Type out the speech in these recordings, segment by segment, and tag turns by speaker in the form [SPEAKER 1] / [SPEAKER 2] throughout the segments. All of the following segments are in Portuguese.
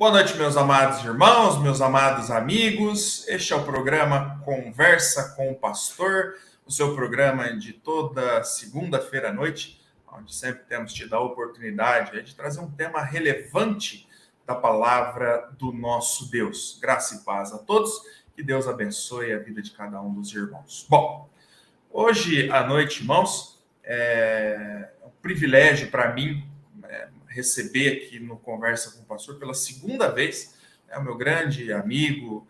[SPEAKER 1] Boa noite, meus amados irmãos, meus amados amigos. Este é o programa Conversa com o Pastor, o seu programa de toda segunda-feira à noite, onde sempre temos tido a oportunidade de trazer um tema relevante da palavra do nosso Deus. Graça e paz a todos, que Deus abençoe a vida de cada um dos irmãos. Bom, hoje à noite, irmãos, é um privilégio para mim receber aqui no Conversa com o Pastor pela segunda vez, o meu grande amigo,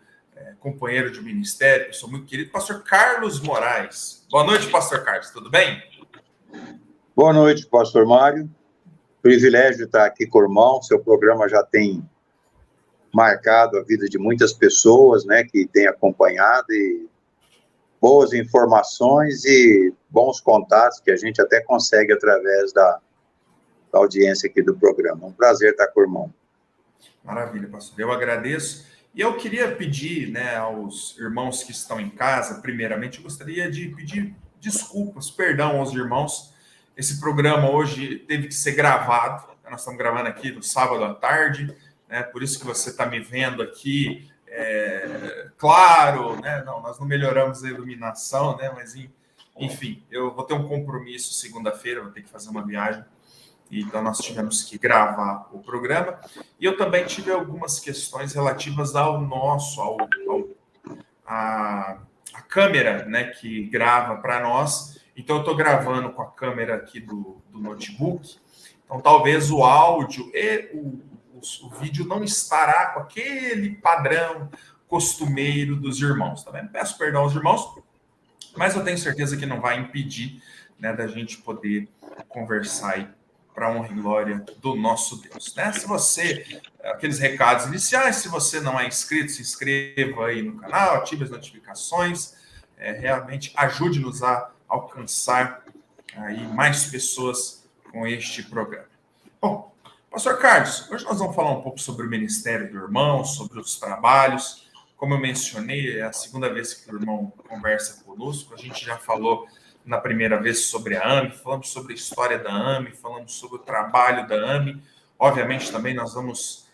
[SPEAKER 1] companheiro de ministério, sou muito querido, pastor Carlos Moraes. Boa noite, pastor Carlos, tudo bem?
[SPEAKER 2] Boa noite, pastor Mário. Privilégio estar aqui com o irmão. Seu programa já tem marcado a vida de muitas pessoas, né, que tem acompanhado, e boas informações e bons contatos que a gente até consegue através da audiência aqui do programa. Um prazer estar com o irmão.
[SPEAKER 1] Maravilha, pastor. Eu agradeço. E eu queria pedir, aos irmãos que estão em casa, primeiramente, eu gostaria de pedir desculpas, perdão aos irmãos. Esse programa hoje teve que ser gravado. Nós estamos gravando aqui no sábado à tarde, por isso que você está me vendo aqui. Claro, não, nós não melhoramos a iluminação, mas enfim, eu vou ter um compromisso segunda-feira, vou ter que fazer uma viagem. Então, nós tivemos que gravar o programa. E eu também tive algumas questões relativas ao nosso, a câmera, que grava para nós. Então, eu estou gravando com a câmera aqui do notebook. Então, talvez o áudio e o vídeo não estará com aquele padrão costumeiro dos irmãos. Tá vendo? Peço perdão aos irmãos, mas eu tenho certeza que não vai impedir da gente poder conversar aí para a honra e glória do nosso Deus. Se você, aqueles recados iniciais, se você não é inscrito, se inscreva aí no canal, ative as notificações, realmente ajude-nos a alcançar aí mais pessoas com este programa. Bom, pastor Carlos, hoje nós vamos falar um pouco sobre o ministério do irmão, sobre os trabalhos. Como eu mencionei, é a segunda vez que o irmão conversa conosco, a gente já falou na primeira vez sobre a AME, falamos sobre a história da AME, falamos sobre o trabalho da AME. Obviamente, também nós vamos,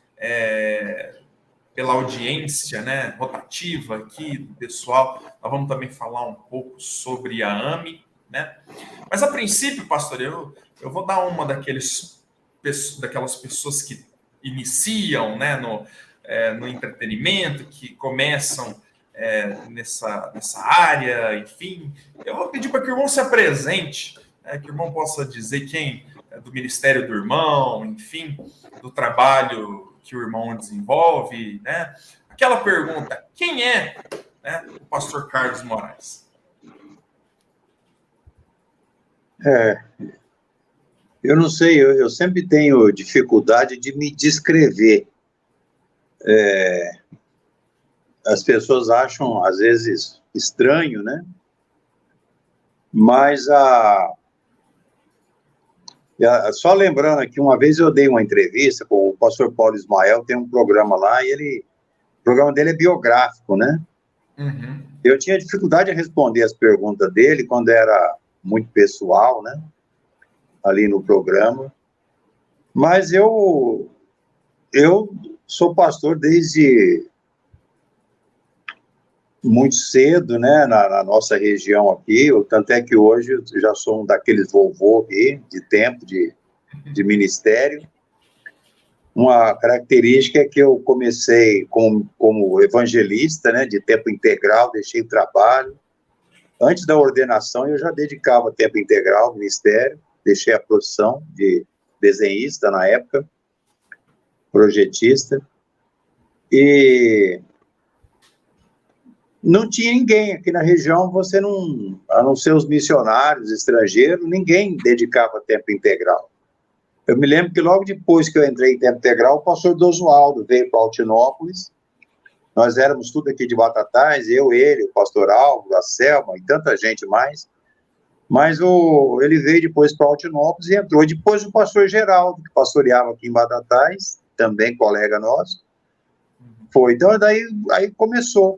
[SPEAKER 1] pela audiência rotativa aqui do pessoal, nós vamos também falar um pouco sobre a AME. Mas, a princípio, pastor, eu vou dar uma daquelas pessoas que iniciam no entretenimento, que começam nessa área, enfim. Eu vou pedir para que o irmão se apresente, que o irmão possa dizer quem é do ministério do irmão, enfim, do trabalho que o irmão desenvolve, Aquela pergunta, quem é o pastor Carlos Moraes?
[SPEAKER 2] Eu não sei, eu sempre tenho dificuldade de me descrever. As pessoas acham, às vezes, estranho, Mas só lembrando aqui, uma vez eu dei uma entrevista com o pastor Paulo Ismael, tem um programa lá, e o programa dele é biográfico,
[SPEAKER 1] Uhum.
[SPEAKER 2] Eu tinha dificuldade de responder as perguntas dele quando era muito pessoal, ali no programa. Mas eu sou pastor desde muito cedo, na nossa região aqui, tanto é que hoje eu já sou um daqueles vovô aqui, de tempo de ministério. Uma característica é que eu comecei como evangelista, de tempo integral, deixei o trabalho. Antes da ordenação, eu já dedicava tempo integral ao ministério, deixei a profissão de desenhista na época, projetista, e não tinha ninguém aqui na região, a não ser os missionários estrangeiros, ninguém dedicava tempo integral. Eu me lembro que logo depois que eu entrei em tempo integral, o pastor Dosualdo veio para Altinópolis, nós éramos tudo aqui de Batatais, ele, o pastor Alvo, a Selma e tanta gente mais, mas ele veio depois para Altinópolis e entrou. Depois o pastor Geraldo, que pastoreava aqui em Batatais, também colega nosso, foi. Então, aí começou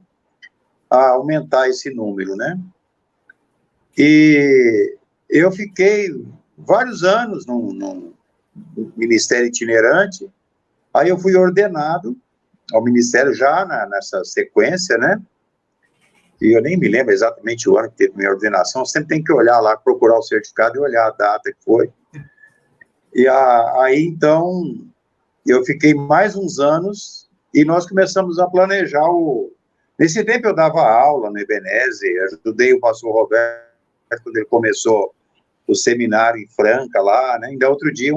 [SPEAKER 2] a aumentar esse número, E eu fiquei vários anos no ministério itinerante, Aí eu fui ordenado ao ministério já nessa sequência, né? E eu nem me lembro exatamente o ano que teve minha ordenação, sempre tem que olhar lá, procurar o certificado e olhar a data que foi. E aí, então, eu fiquei mais uns anos e nós começamos a planejar Nesse tempo eu dava aula no Ebenezer, ajudei o pastor Roberto quando ele começou o seminário em Franca lá, né? Ainda outro dia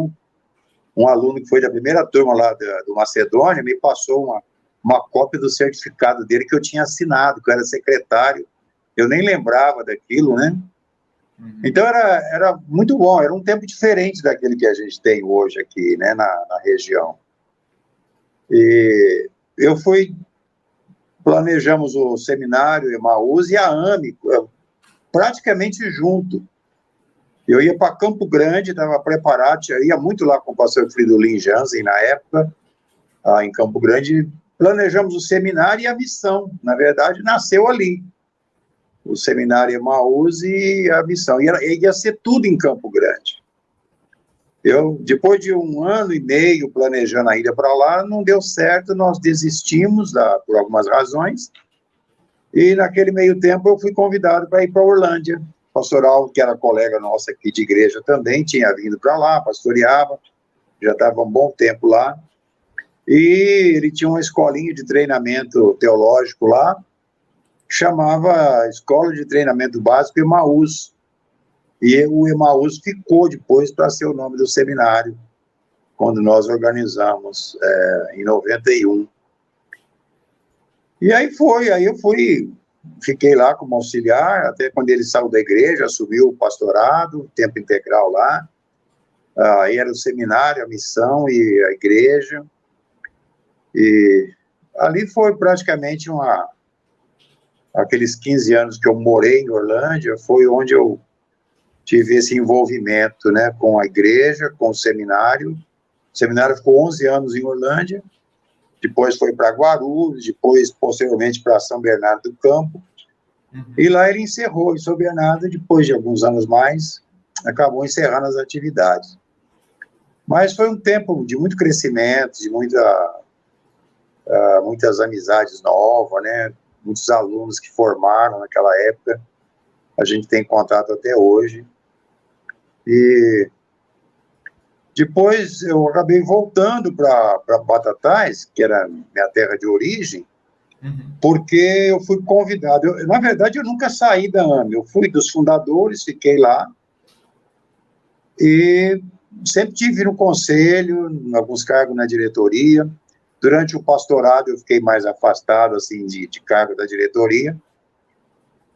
[SPEAKER 2] um aluno que foi da primeira turma lá do Macedônia me passou uma cópia do certificado dele que eu tinha assinado, que eu era secretário, eu nem lembrava daquilo, né? Então era muito bom, era um tempo diferente daquele que a gente tem hoje aqui, né, na região. E planejamos o seminário Emaús e a AME, praticamente junto. Eu ia para Campo Grande, estava preparado, eu ia muito lá com o pastor Fridolin Jansen, na época, em Campo Grande, planejamos o seminário e a missão, na verdade, nasceu ali. O seminário Emaús e a missão. Ia ser tudo em Campo Grande. Depois de 1 ano e meio planejando a ida para lá, não deu certo, nós desistimos por algumas razões, e naquele meio tempo eu fui convidado para ir para Orlândia. Pastoral, que era colega nossa aqui de igreja também, tinha vindo para lá, pastoreava, já estava um bom tempo lá, e ele tinha uma escolinha de treinamento teológico lá, chamava Escola de Treinamento Básico Emaús, e o Emaús ficou depois para ser o nome do seminário, quando nós organizamos em 91. E aí eu fiquei lá como auxiliar, até quando ele saiu da igreja, assumiu o pastorado, tempo integral lá, aí era o seminário, a missão e a igreja, e ali foi praticamente aqueles 15 anos que eu morei em Orlândia, foi onde eu tive esse envolvimento, né, com a igreja, com o seminário. O seminário ficou 11 anos em Orlândia, depois foi para Guarulhos, depois, posteriormente, para São Bernardo do Campo, e lá ele encerrou em São Bernardo, depois de alguns anos mais, acabou encerrando as atividades. Mas foi um tempo de muito crescimento, de muitas amizades novas, né, muitos alunos que formaram naquela época, a gente tem contato até hoje. E depois eu acabei voltando para Batatais, que era minha terra de origem, porque eu fui convidado. Na verdade, eu nunca saí da AME, eu fui dos fundadores, fiquei lá, e sempre tive no conselho, em alguns cargos na diretoria. Durante o pastorado eu fiquei mais afastado, assim, de cargo da diretoria,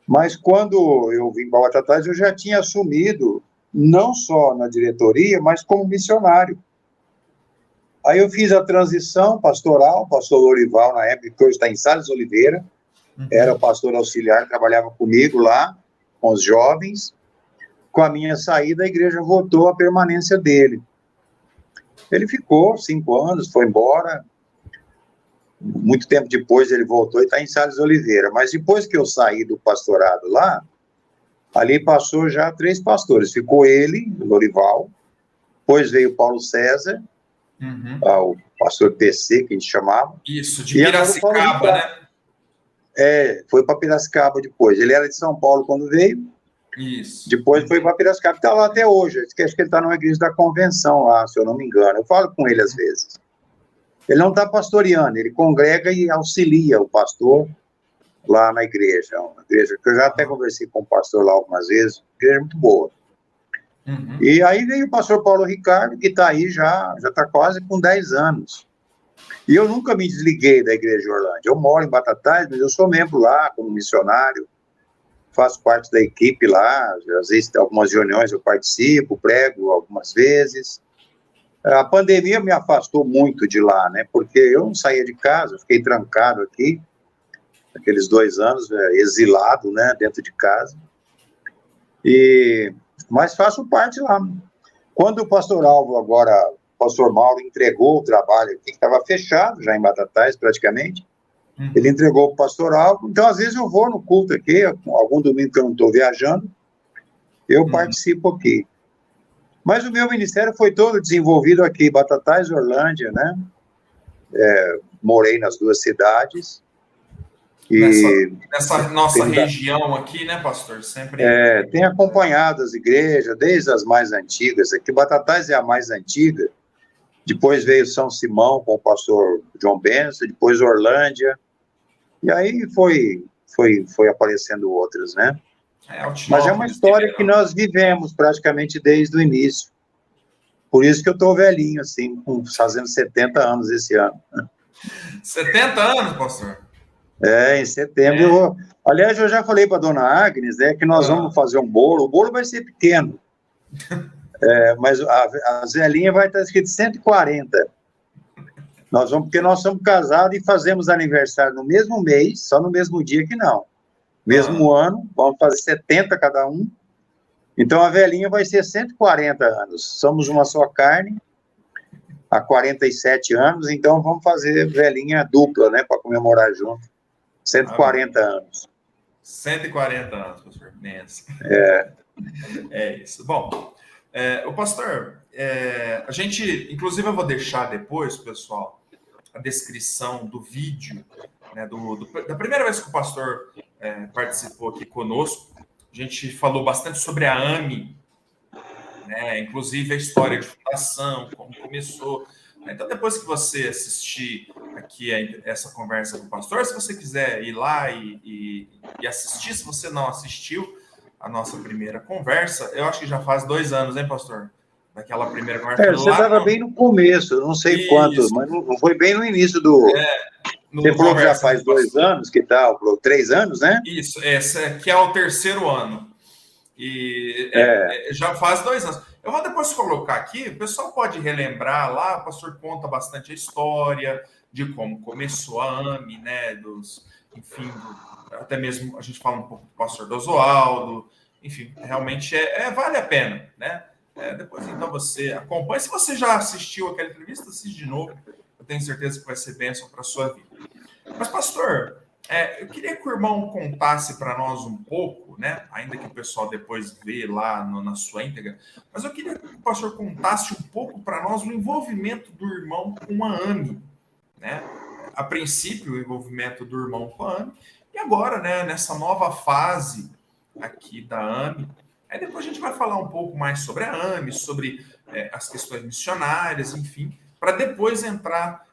[SPEAKER 2] mas quando eu vim para Batatais, eu já tinha assumido, não só na diretoria, mas como missionário. Aí eu fiz a transição pastoral, pastor Lorival, na época, que hoje está em Sales Oliveira, era o pastor auxiliar, trabalhava comigo lá, com os jovens. Com a minha saída, a igreja votou a permanência dele. Ele ficou 5 anos, foi embora. Muito tempo depois ele voltou e está em Sales Oliveira. Mas depois que eu saí do pastorado lá, ali passou já 3 pastores. Ficou ele, o Lorival, depois veio o Paulo César, o pastor PC, que a gente chamava.
[SPEAKER 1] Isso, de Piracicaba, né?
[SPEAKER 2] Foi para Piracicaba depois. Ele era de São Paulo quando veio.
[SPEAKER 1] Isso.
[SPEAKER 2] Depois foi para Piracicaba, está lá até hoje. Acho que ele está numa igreja da convenção lá, se eu não me engano. Eu falo com ele às vezes. Ele não está pastoreando, ele congrega e auxilia o pastor lá na igreja. Uma igreja que eu já até conversei com o pastor lá algumas vezes, uma igreja muito boa. E aí veio o pastor Paulo Ricardo, que está aí já está quase com 10 anos. E eu nunca me desliguei da igreja de Orlândia. Eu moro em Batatais, mas eu sou membro lá, como missionário, faço parte da equipe lá, às vezes algumas reuniões eu participo, prego algumas vezes. A pandemia me afastou muito de lá, né? Porque eu não saía de casa, fiquei trancado aqui, aqueles 2 anos, exilado, né? Dentro de casa. Mas faço parte lá. Quando o pastor Álvaro, agora, o pastor Mauro, entregou o trabalho aqui, que estava fechado já em Batatais, praticamente, ele entregou para o pastor Álvaro. Então, às vezes, eu vou no culto aqui, algum domingo que eu não estou viajando, eu participo aqui. Mas o meu ministério foi todo desenvolvido aqui, Batatais, Orlândia, né? morei nas duas cidades.
[SPEAKER 1] Nessa nossa região aqui, né, pastor? Sempre.
[SPEAKER 2] Tem acompanhado as igrejas, desde as mais antigas. Aqui, Batatais é a mais antiga. Depois veio São Simão com o pastor John Benson, depois Orlândia. E aí foi aparecendo outras, né? Mas é uma história que nós vivemos praticamente desde o início. Por isso que eu estou velhinho, assim, fazendo 70 anos esse ano.
[SPEAKER 1] 70 anos, pastor?
[SPEAKER 2] Em setembro. Aliás, eu já falei para a dona Agnes, né, que nós vamos fazer um bolo. O bolo vai ser pequeno. Mas a velhinha vai estar escrito 140. Porque nós somos casados e fazemos aniversário no mesmo mês, só no mesmo dia que não. Mesmo ano, vamos fazer 70 cada um. Então a velhinha vai ser 140 anos. Somos uma só carne, há 47 anos, então vamos fazer velhinha dupla, né, para comemorar junto. 140 anos.
[SPEAKER 1] 140 anos, pastor. É isso. Bom, o pastor, a gente, inclusive eu vou deixar depois, pessoal, a descrição do vídeo, né, da primeira vez que o pastor participou aqui conosco. A gente falou bastante sobre a AME, né, inclusive a história de fundação, como começou. Então, depois que você assistir aqui essa conversa com o pastor, se você quiser ir lá e assistir, se você não assistiu a nossa primeira conversa, eu acho que já faz 2 anos, hein, pastor? Daquela primeira conversa.
[SPEAKER 2] Você estava bem no começo, não sei quanto, mas não foi bem no início do... Você falou que já faz 2 anos, que tal? 3 anos, né?
[SPEAKER 1] Isso, que é o 3º ano. E já faz 2 anos. Eu vou depois colocar aqui, o pessoal pode relembrar lá, o pastor conta bastante a história de como começou a AME, né? Até mesmo a gente fala um pouco do pastor Dozoaldo, enfim, realmente vale a pena, né? Depois então você acompanha. Se você já assistiu aquela entrevista, assiste de novo. Eu tenho certeza que vai ser bênção para a sua vida. Mas, pastor, eu queria que o irmão contasse para nós um pouco, né? Ainda que o pessoal depois vê lá na sua íntegra, mas eu queria que o pastor contasse um pouco para nós o envolvimento do irmão com a AME, né? A princípio, o envolvimento do irmão com a AME, e agora, né, nessa nova fase aqui da AME. Aí depois a gente vai falar um pouco mais sobre a AME, sobre as questões missionárias, enfim, para depois entrar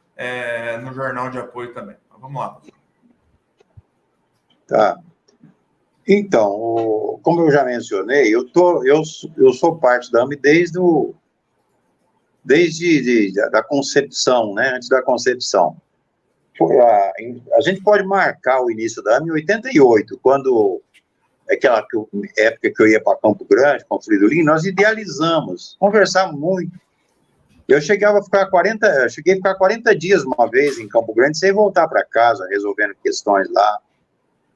[SPEAKER 1] no jornal de apoio também. Então, vamos lá.
[SPEAKER 2] Tá. Então, como eu já mencionei, eu sou parte da AME desde a concepção, né? Antes da concepção. A gente pode marcar o início da AME em 88, quando aquela época que eu ia para Campo Grande, com o Fridolin, nós idealizamos, conversamos muito. Eu cheguei a ficar 40 dias uma vez em Campo Grande, sem voltar para casa, resolvendo questões lá.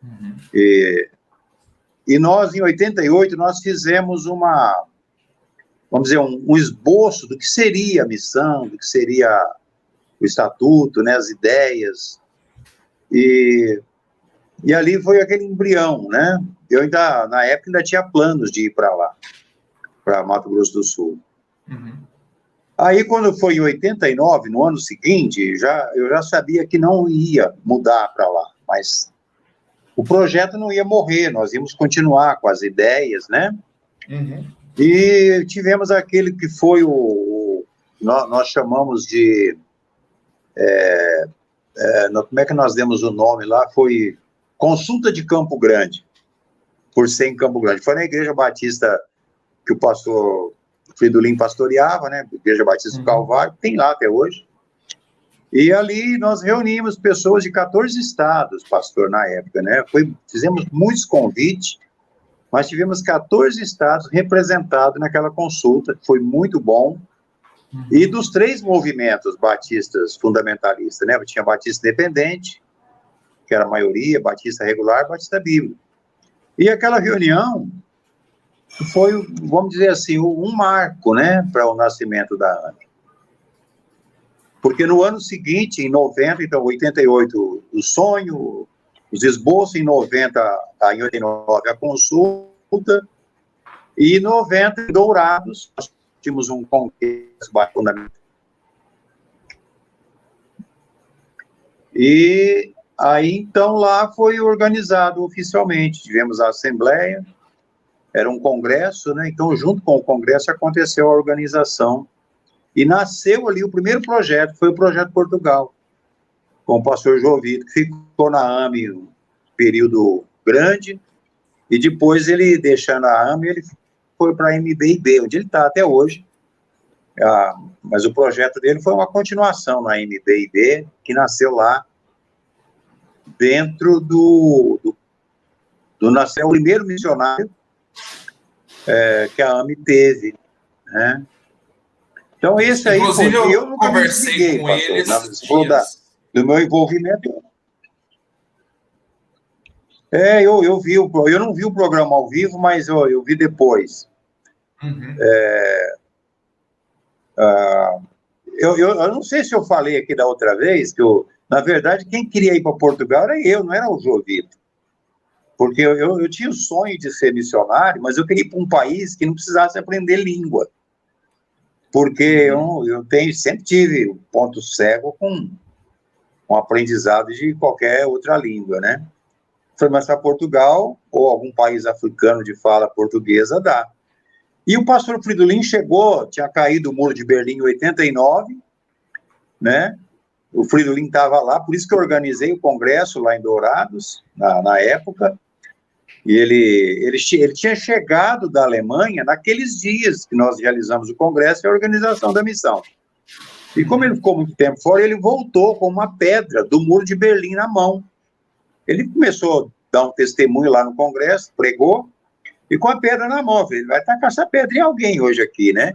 [SPEAKER 2] Uhum. E nós, em 88, nós fizemos vamos dizer, um esboço do que seria a missão, do que seria o estatuto, né, as ideias. E ali foi aquele embrião, né? Eu na época, ainda tinha planos de ir para lá, para Mato Grosso do Sul. Uhum. Aí, quando foi em 89, no ano seguinte, eu já sabia que não ia mudar para lá, mas o projeto não ia morrer, nós íamos continuar com as ideias, né? Uhum. E tivemos aquele que foi nós chamamos de... como é que nós demos o nome lá? Foi Consulta de Campo Grande, por ser em Campo Grande. Foi na Igreja Batista que o pastor Fridolin pastoreava, né? Igreja Batista do Calvário, tem lá até hoje. E ali nós reunimos pessoas de 14 estados, pastor, na época, né? Fizemos muitos convites, mas tivemos 14 estados representados naquela consulta, que foi muito bom. E dos 3 movimentos batistas fundamentalistas, né? Tinha Batista Independente, que era a maioria, Batista Regular, Batista Bíblico. E aquela reunião foi, vamos dizer assim, um marco, né, para o nascimento da AME. Porque no ano seguinte, em 90, então 88, o sonho, os esboços, em 90, em 89, a consulta, e em 90, em Dourados, nós tínhamos um congresso fundamental. E aí, então, lá foi organizado oficialmente. Tivemos a Assembleia, era um congresso, né? Então, junto com o congresso, aconteceu a organização. E nasceu ali o primeiro projeto, foi o Projeto Portugal, com o pastor Jovito, que ficou na AME um período grande, e depois ele, deixando a AME, ele foi para a MBIB, onde ele está até hoje. Mas o projeto dele foi uma continuação na MBIB, que nasceu lá dentro nasceu o primeiro missionário que a AME teve, né? Então, esse aí,
[SPEAKER 1] inclusive,
[SPEAKER 2] eu nunca me desliguei,
[SPEAKER 1] com
[SPEAKER 2] pastor,
[SPEAKER 1] eles
[SPEAKER 2] do meu envolvimento. Eu vi, eu não vi o programa ao vivo, mas eu vi depois.
[SPEAKER 1] Uhum.
[SPEAKER 2] Eu não sei se eu falei aqui da outra vez, que na verdade, quem queria ir para Portugal era eu, não era o Jovito. Porque eu tinha o sonho de ser missionário, mas eu queria ir para um país que não precisasse aprender língua. Porque eu sempre tive um ponto cego com o aprendizado de qualquer outra língua, né? Foi mais para Portugal, ou algum país africano de fala portuguesa, dá. E o pastor Fridolin chegou, tinha caído o muro de Berlim em 89, né? O Fridolin estava lá, por isso que eu organizei o congresso lá em Dourados, na época. E ele tinha chegado da Alemanha naqueles dias que nós realizamos o congresso e a organização da missão. E como ele ficou muito tempo fora, ele voltou com uma pedra do muro de Berlim na mão. Ele começou a dar um testemunho lá no congresso, pregou, e com a pedra na mão. Ele vai tacar essa pedra em alguém hoje aqui, né?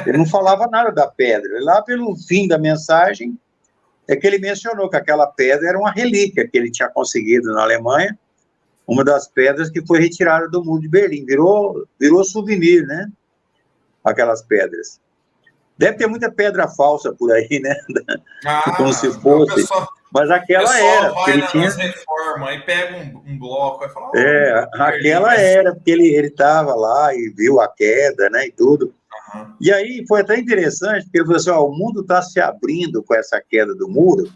[SPEAKER 2] Ele não falava nada da pedra. Lá pelo fim da mensagem, é que ele mencionou que aquela pedra era uma relíquia que ele tinha conseguido na Alemanha, uma das pedras que foi retirada do muro de Berlim. Virou souvenir, né? Aquelas pedras. Deve ter muita pedra falsa por aí, né? Como se fosse. Mas aquela era.
[SPEAKER 1] Vai nas reformas e pega um bloco e fala...
[SPEAKER 2] aquela era, porque ele estava lá e viu a queda, né? E tudo. Uhum. E aí foi até interessante, porque ele falou assim, o mundo está se abrindo com essa queda do muro.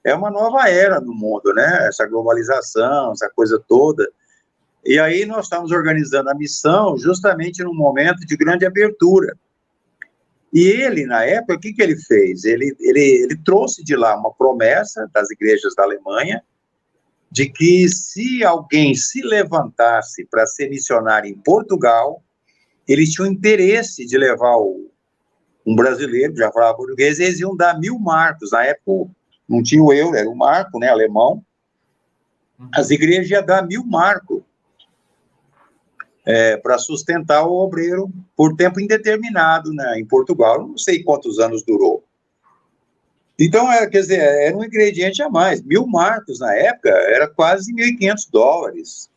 [SPEAKER 2] É uma nova era no mundo, né? Essa globalização, essa coisa toda. E aí nós estamos organizando a missão justamente num momento de grande abertura. E ele, na época, o que ele fez? Ele trouxe de lá uma promessa das igrejas da Alemanha de que se alguém se levantasse para ser missionário em Portugal, eles tinham interesse de levar um brasileiro que já falava português, e eles iam dar 1.000 marcos. Na época não tinha o euro, era o marco, né, alemão. As igrejas iam dar 1.000 marcos para sustentar o obreiro por tempo indeterminado, né, em Portugal. Não sei quantos anos durou. Então, quer dizer, era um ingrediente a mais. 1.000 marcos na época era quase $1.500,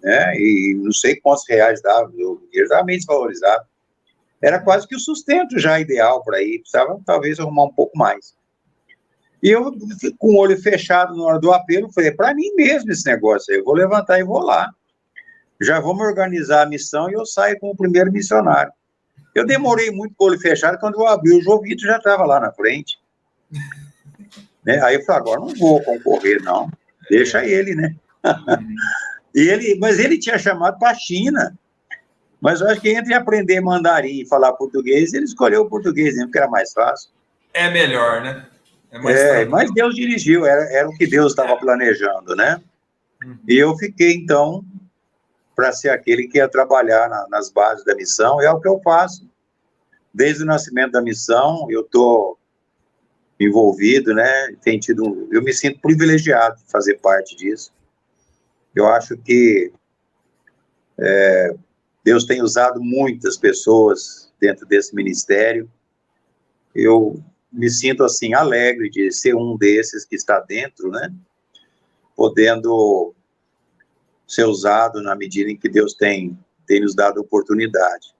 [SPEAKER 2] né? E não sei quantos reais dava, ele estava meio desvalorizado. Era quase que o sustento já ideal para ir, precisava talvez arrumar um pouco mais. E eu, com o olho fechado na hora do apelo, falei, para mim mesmo esse negócio aí, eu vou levantar e vou lá. Já vamos organizar a missão e eu saio como o primeiro missionário. Eu demorei muito com o olho fechado, quando eu abri o Jovito já estava lá na frente. Né? Aí eu falei, agora não vou concorrer, não. Deixa ele, né? Mas ele tinha chamado para a China. Mas eu acho que entre aprender mandarim e falar português, ele escolheu o português, né? Porque era mais fácil.
[SPEAKER 1] É melhor, né?
[SPEAKER 2] Mas Deus dirigiu, era o que Deus estava planejando, né? E eu fiquei, então, para ser aquele que ia trabalhar nas bases da missão, é o que eu faço. Desde o nascimento da missão, eu estou envolvido, né? Eu me sinto privilegiado de fazer parte disso. Eu acho que Deus tem usado muitas pessoas dentro desse ministério. Eu me sinto, assim, alegre de ser um desses que está dentro, né? Podendo ser usado na medida em que Deus tem nos dado oportunidade.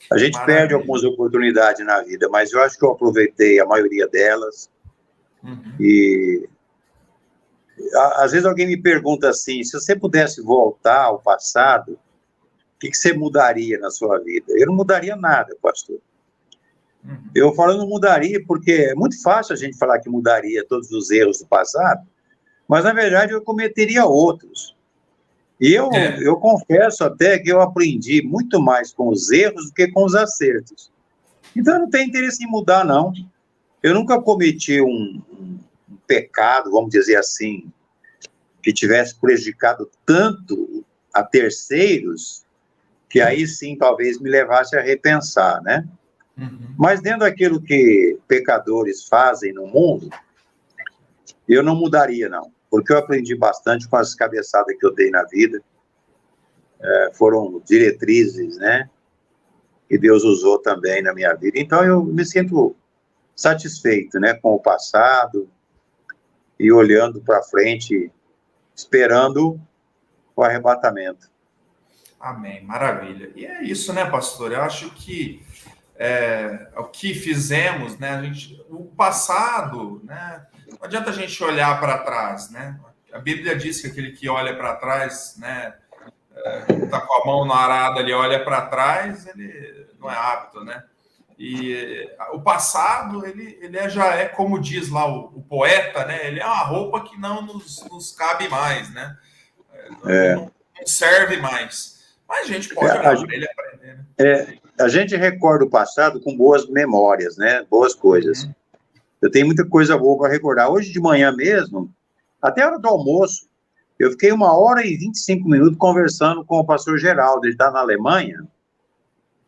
[SPEAKER 2] A gente perde algumas oportunidades na vida, mas eu acho que eu aproveitei a maioria delas. E às vezes alguém me pergunta assim, se você pudesse voltar ao passado, o que você mudaria na sua vida? Eu não mudaria nada, pastor. Eu falo não mudaria, porque é muito fácil a gente falar que mudaria todos os erros do passado, mas, na verdade, eu cometeria outros. E eu confesso até que eu aprendi muito mais com os erros do que com os acertos. Então, eu não tenho interesse em mudar, não. Eu nunca cometi um pecado, vamos dizer assim, que tivesse prejudicado tanto a terceiros, que aí sim talvez me levasse a repensar, né? Mas dentro daquilo que pecadores fazem no mundo, eu não mudaria, não. Porque eu aprendi bastante com as cabeçadas que eu dei na vida. Foram diretrizes, né? Que Deus usou também na minha vida. Então, eu me sinto satisfeito, né? Com o passado e olhando para frente, esperando o arrebatamento.
[SPEAKER 1] Amém, maravilha. E é isso, né, pastor? Eu acho que o que fizemos, né? O passado, né? Não adianta a gente olhar para trás, né? A Bíblia diz que aquele que olha para trás, né? Tá com a mão na arada, ele olha para trás, ele não é apto, né? E o passado, ele já é, como diz lá o poeta, né? Ele é uma roupa que não nos cabe mais, né? Não serve mais. Mas a gente pode olhar para ele e aprender, né?
[SPEAKER 2] A gente recorda o passado com boas memórias, né? Boas coisas. Eu tenho muita coisa boa para recordar. Hoje de manhã mesmo, até a hora do almoço, eu fiquei 1h25 conversando com o pastor Geraldo. Ele está na Alemanha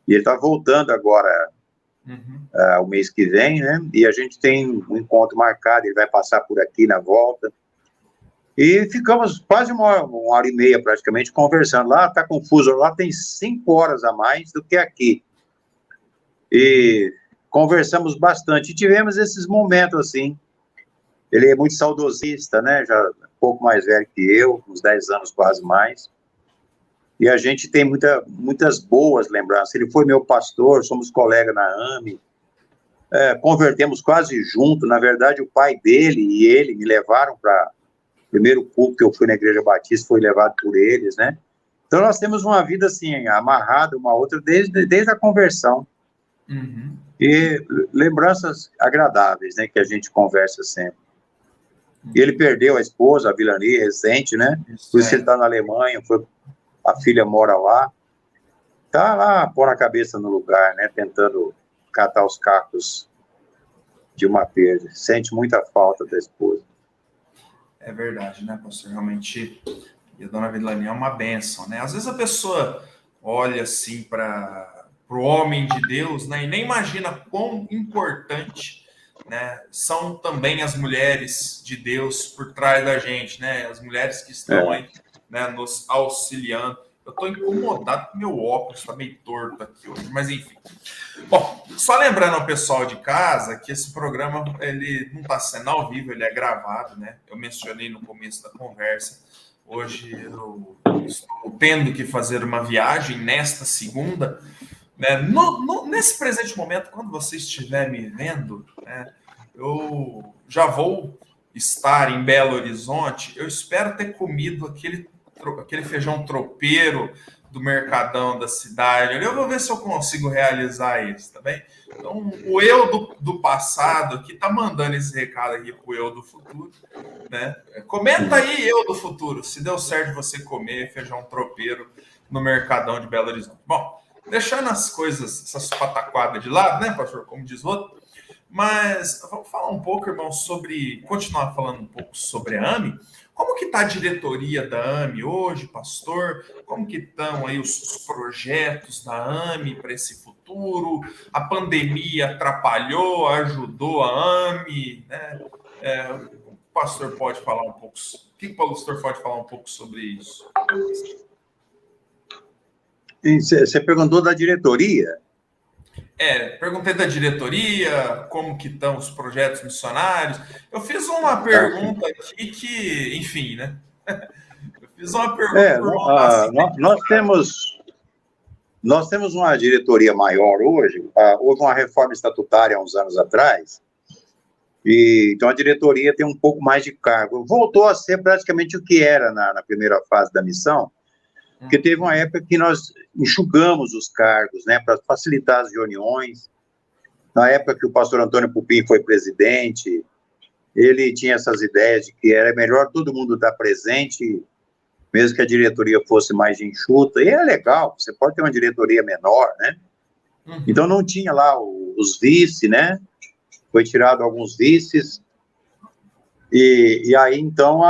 [SPEAKER 2] e ele está voltando agora o mês que vem, né? E a gente tem um encontro marcado, ele vai passar por aqui na volta. E ficamos quase uma hora e meia praticamente conversando. Lá está confuso, lá tem 5 horas a mais do que aqui. E conversamos bastante. E tivemos esses momentos assim. Ele é muito saudosista, né? Já um pouco mais velho que eu, uns 10 anos quase mais. E a gente tem muitas boas lembranças. Ele foi meu pastor, somos colegas na AME. Convertemos quase junto. Na verdade, o pai dele e ele me levaram para... O primeiro culto que eu fui na Igreja Batista foi levado por eles, né? Então, nós temos uma vida, assim, amarrada uma outra desde a conversão. E lembranças agradáveis, né? Que a gente conversa sempre. E ele perdeu a esposa, a Vilani, recente, né? Por isso ele está na Alemanha, a filha mora lá. Está lá, pôr a cabeça no lugar, né? Tentando catar os cacos de uma perda. Sente muita falta da esposa.
[SPEAKER 1] É verdade, né, pastor? Realmente, e a dona Vilani é uma bênção, né? Às vezes a pessoa olha assim para o homem de Deus, né, e nem imagina quão importante, né, são também as mulheres de Deus por trás da gente, né? As mulheres que estão aí, né, nos auxiliando. Eu estou incomodado com meu óculos, está meio torto aqui hoje, mas enfim. Bom, só lembrando ao pessoal de casa que esse programa ele não está sendo ao vivo, ele é gravado, né? Eu mencionei no começo da conversa. Hoje eu estou tendo que fazer uma viagem nesta segunda, né? Nesse presente momento, quando você estiver me vendo, né, eu já vou estar em Belo Horizonte. Eu espero ter comido aquele feijão tropeiro do Mercadão da cidade. Eu vou ver se eu consigo realizar isso, tá bem? Então, o eu do passado aqui tá mandando esse recado aqui pro eu do futuro, né? Comenta aí, eu do futuro, se deu certo você comer feijão tropeiro no Mercadão de Belo Horizonte. Bom, deixando as coisas, essas pataquadas de lado, né, pastor, como diz o outro, mas vamos falar um pouco, irmão, continuar falando um pouco sobre a AME. Como que está a diretoria da AME hoje, pastor? Como que estão aí os projetos da AME para esse futuro? A pandemia atrapalhou, ajudou a AME, né? O pastor pode falar um pouco. O que o pastor pode falar um pouco sobre isso?
[SPEAKER 2] Você perguntou da diretoria?
[SPEAKER 1] Perguntei da diretoria, como que estão os projetos missionários. Eu fiz uma pergunta aqui que, enfim, né? Eu fiz uma pergunta por volta assim.
[SPEAKER 2] Nós temos uma diretoria maior hoje. Houve uma reforma estatutária há uns anos atrás, então a diretoria tem um pouco mais de cargo. Voltou a ser praticamente o que era na primeira fase da missão, porque teve uma época que nós enxugamos os cargos, né, para facilitar as reuniões. Na época que o pastor Antônio Pupim foi presidente, ele tinha essas ideias de que era melhor todo mundo estar presente, mesmo que a diretoria fosse mais enxuta. E é legal, você pode ter uma diretoria menor, né?
[SPEAKER 1] Uhum.
[SPEAKER 2] Então não tinha lá os vice, né? Foi tirado alguns vices. E aí, então,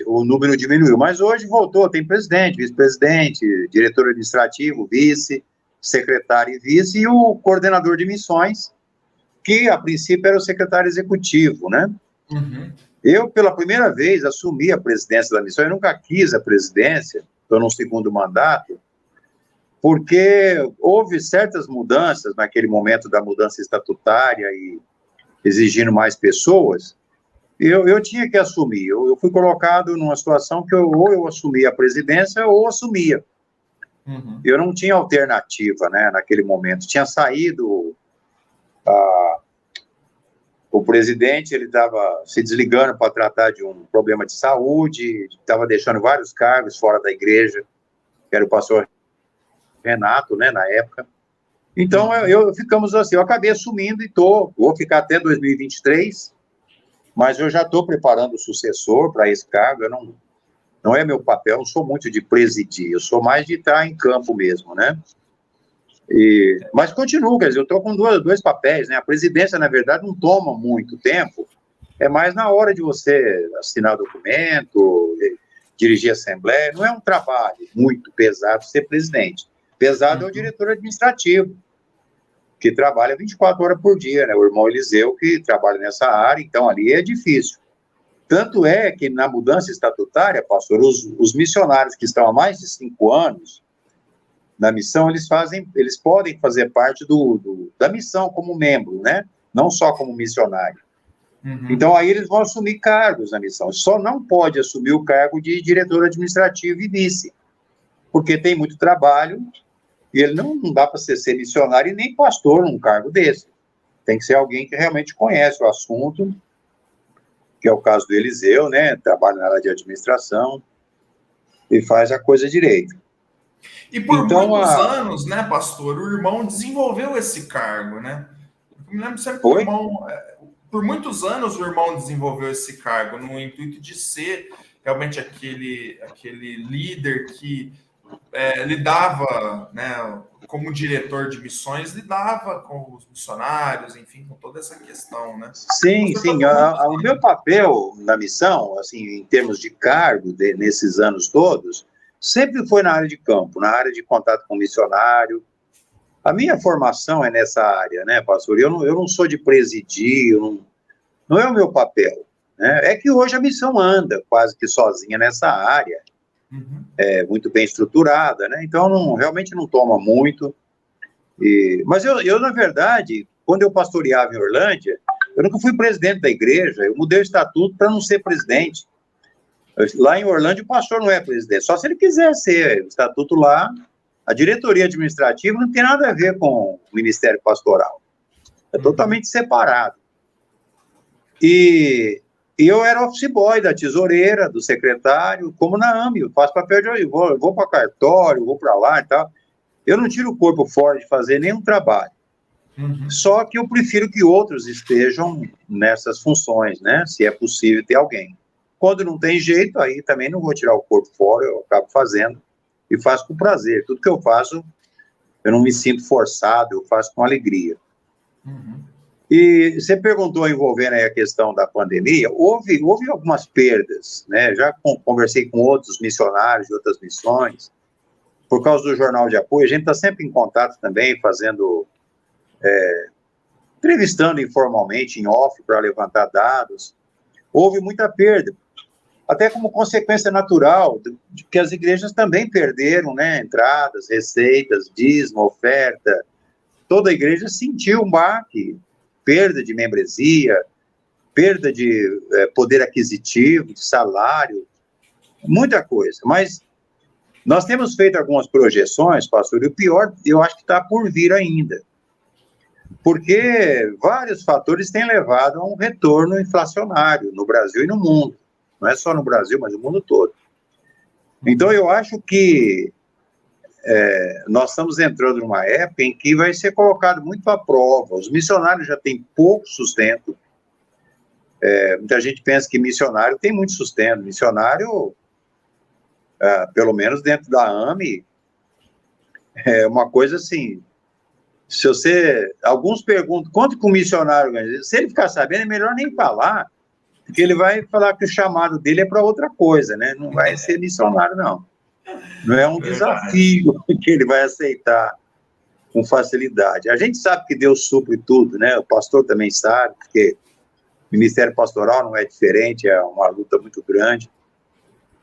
[SPEAKER 2] o número diminuiu. Mas hoje voltou, tem presidente, vice-presidente, diretor administrativo, vice, secretário e vice, e o coordenador de missões, que a princípio era o secretário executivo, né?
[SPEAKER 1] Uhum.
[SPEAKER 2] Eu, pela primeira vez, assumi a presidência da missão. Eu nunca quis a presidência, estou no segundo mandato, porque houve certas mudanças naquele momento da mudança estatutária e exigindo mais pessoas. Eu tinha que assumir. Eu fui colocado numa situação que ou eu assumia a presidência ou assumia.
[SPEAKER 1] Uhum.
[SPEAKER 2] Eu não tinha alternativa, né, naquele momento. Tinha saído o presidente, ele estava se desligando para tratar de um problema de saúde, estava deixando vários cargos fora da igreja, que era o pastor Renato, né, na época. Então, ficamos assim, eu acabei assumindo e vou ficar até 2023, mas eu já estou preparando o sucessor para esse cargo. Não é meu papel, eu não sou muito de presidir, eu sou mais de estar em campo mesmo, né? Mas continuo, quer dizer, eu estou com dois papéis, né? A presidência, na verdade, não toma muito tempo, é mais na hora de você assinar documento, dirigir a assembleia, não é um trabalho muito pesado ser presidente. Pesado é o diretor administrativo, que trabalha 24 horas por dia, né? O irmão Eliseu, que trabalha nessa área, então ali é difícil. Tanto é que na mudança estatutária, pastor, os missionários que estão há mais de 5 anos na missão, eles podem fazer parte da missão como membro, né? Não só como missionário.
[SPEAKER 1] Uhum.
[SPEAKER 2] Então, aí eles vão assumir cargos na missão. Só não pode assumir o cargo de diretor administrativo e vice, porque tem muito trabalho e ele não dá para ser missionário e nem pastor num cargo desse. Tem que ser alguém que realmente conhece o assunto, que é o caso do Eliseu, né? Trabalha na área de administração e faz a coisa direito.
[SPEAKER 1] E por muitos anos, né, pastor, o irmão desenvolveu esse cargo, né? Eu me lembro sempre que o irmão, por muitos anos o irmão desenvolveu esse cargo no intuito de ser realmente aquele líder que lidava, né, como diretor de missões, lidava com os missionários, enfim, com toda essa questão, né?
[SPEAKER 2] Sim. O meu papel na missão, assim, em termos de cargo, nesses anos todos, sempre foi na área de campo, na área de contato com o missionário. A minha formação é nessa área, né, pastor? Eu não sou de presidir, não é o meu papel, né? É que hoje a missão anda quase que sozinha nessa área, muito bem estruturada, né? Então, realmente não toma muito. Mas eu, na verdade, quando eu pastoreava em Orlândia, eu nunca fui presidente da igreja, eu mudei o estatuto para não ser presidente. Lá em Orlândia, o pastor não é presidente, só se ele quiser ser. O estatuto lá, a diretoria administrativa não tem nada a ver com o ministério pastoral. É totalmente separado. E eu era office boy da tesoureira, do secretário, como na AME, eu faço papel de... Eu vou para cartório, vou para lá e tal. Eu não tiro o corpo fora de fazer nenhum trabalho. Só que eu prefiro que outros estejam nessas funções, né? Se é possível ter alguém. Quando não tem jeito, aí também não vou tirar o corpo fora, eu acabo fazendo e faço com prazer. Tudo que eu faço, eu não me sinto forçado, eu faço com alegria. E você perguntou envolvendo aí a questão da pandemia, houve algumas perdas, né? Já conversei com outros missionários de outras missões, por causa do jornal de apoio, a gente está sempre em contato também, entrevistando informalmente, em off, para levantar dados. Houve muita perda, até como consequência natural, de que as igrejas também perderam, né, entradas, receitas, dízimo, oferta. Toda a igreja sentiu um baque, perda de membresia, perda de poder aquisitivo, de salário, muita coisa. Mas nós temos feito algumas projeções, pastor, e o pior, eu acho que está por vir ainda. Porque vários fatores têm levado a um retorno inflacionário no Brasil e no mundo. Não é só no Brasil, mas no mundo todo. Então, eu acho que nós estamos entrando numa época em que vai ser colocado muito à prova. Os missionários já têm pouco sustento. Muita gente pensa que missionário tem muito sustento. Missionário, pelo menos dentro da AME, é uma coisa assim. Se alguns perguntam quanto que um missionário ganha. Se ele ficar sabendo, é melhor nem falar, porque ele vai falar que o chamado dele é para outra coisa, né? Não vai ser missionário, não. Não é um desafio que ele vai aceitar com facilidade. A gente sabe que Deus supre tudo, né? O pastor também sabe, porque o ministério pastoral não é diferente, é uma luta muito grande.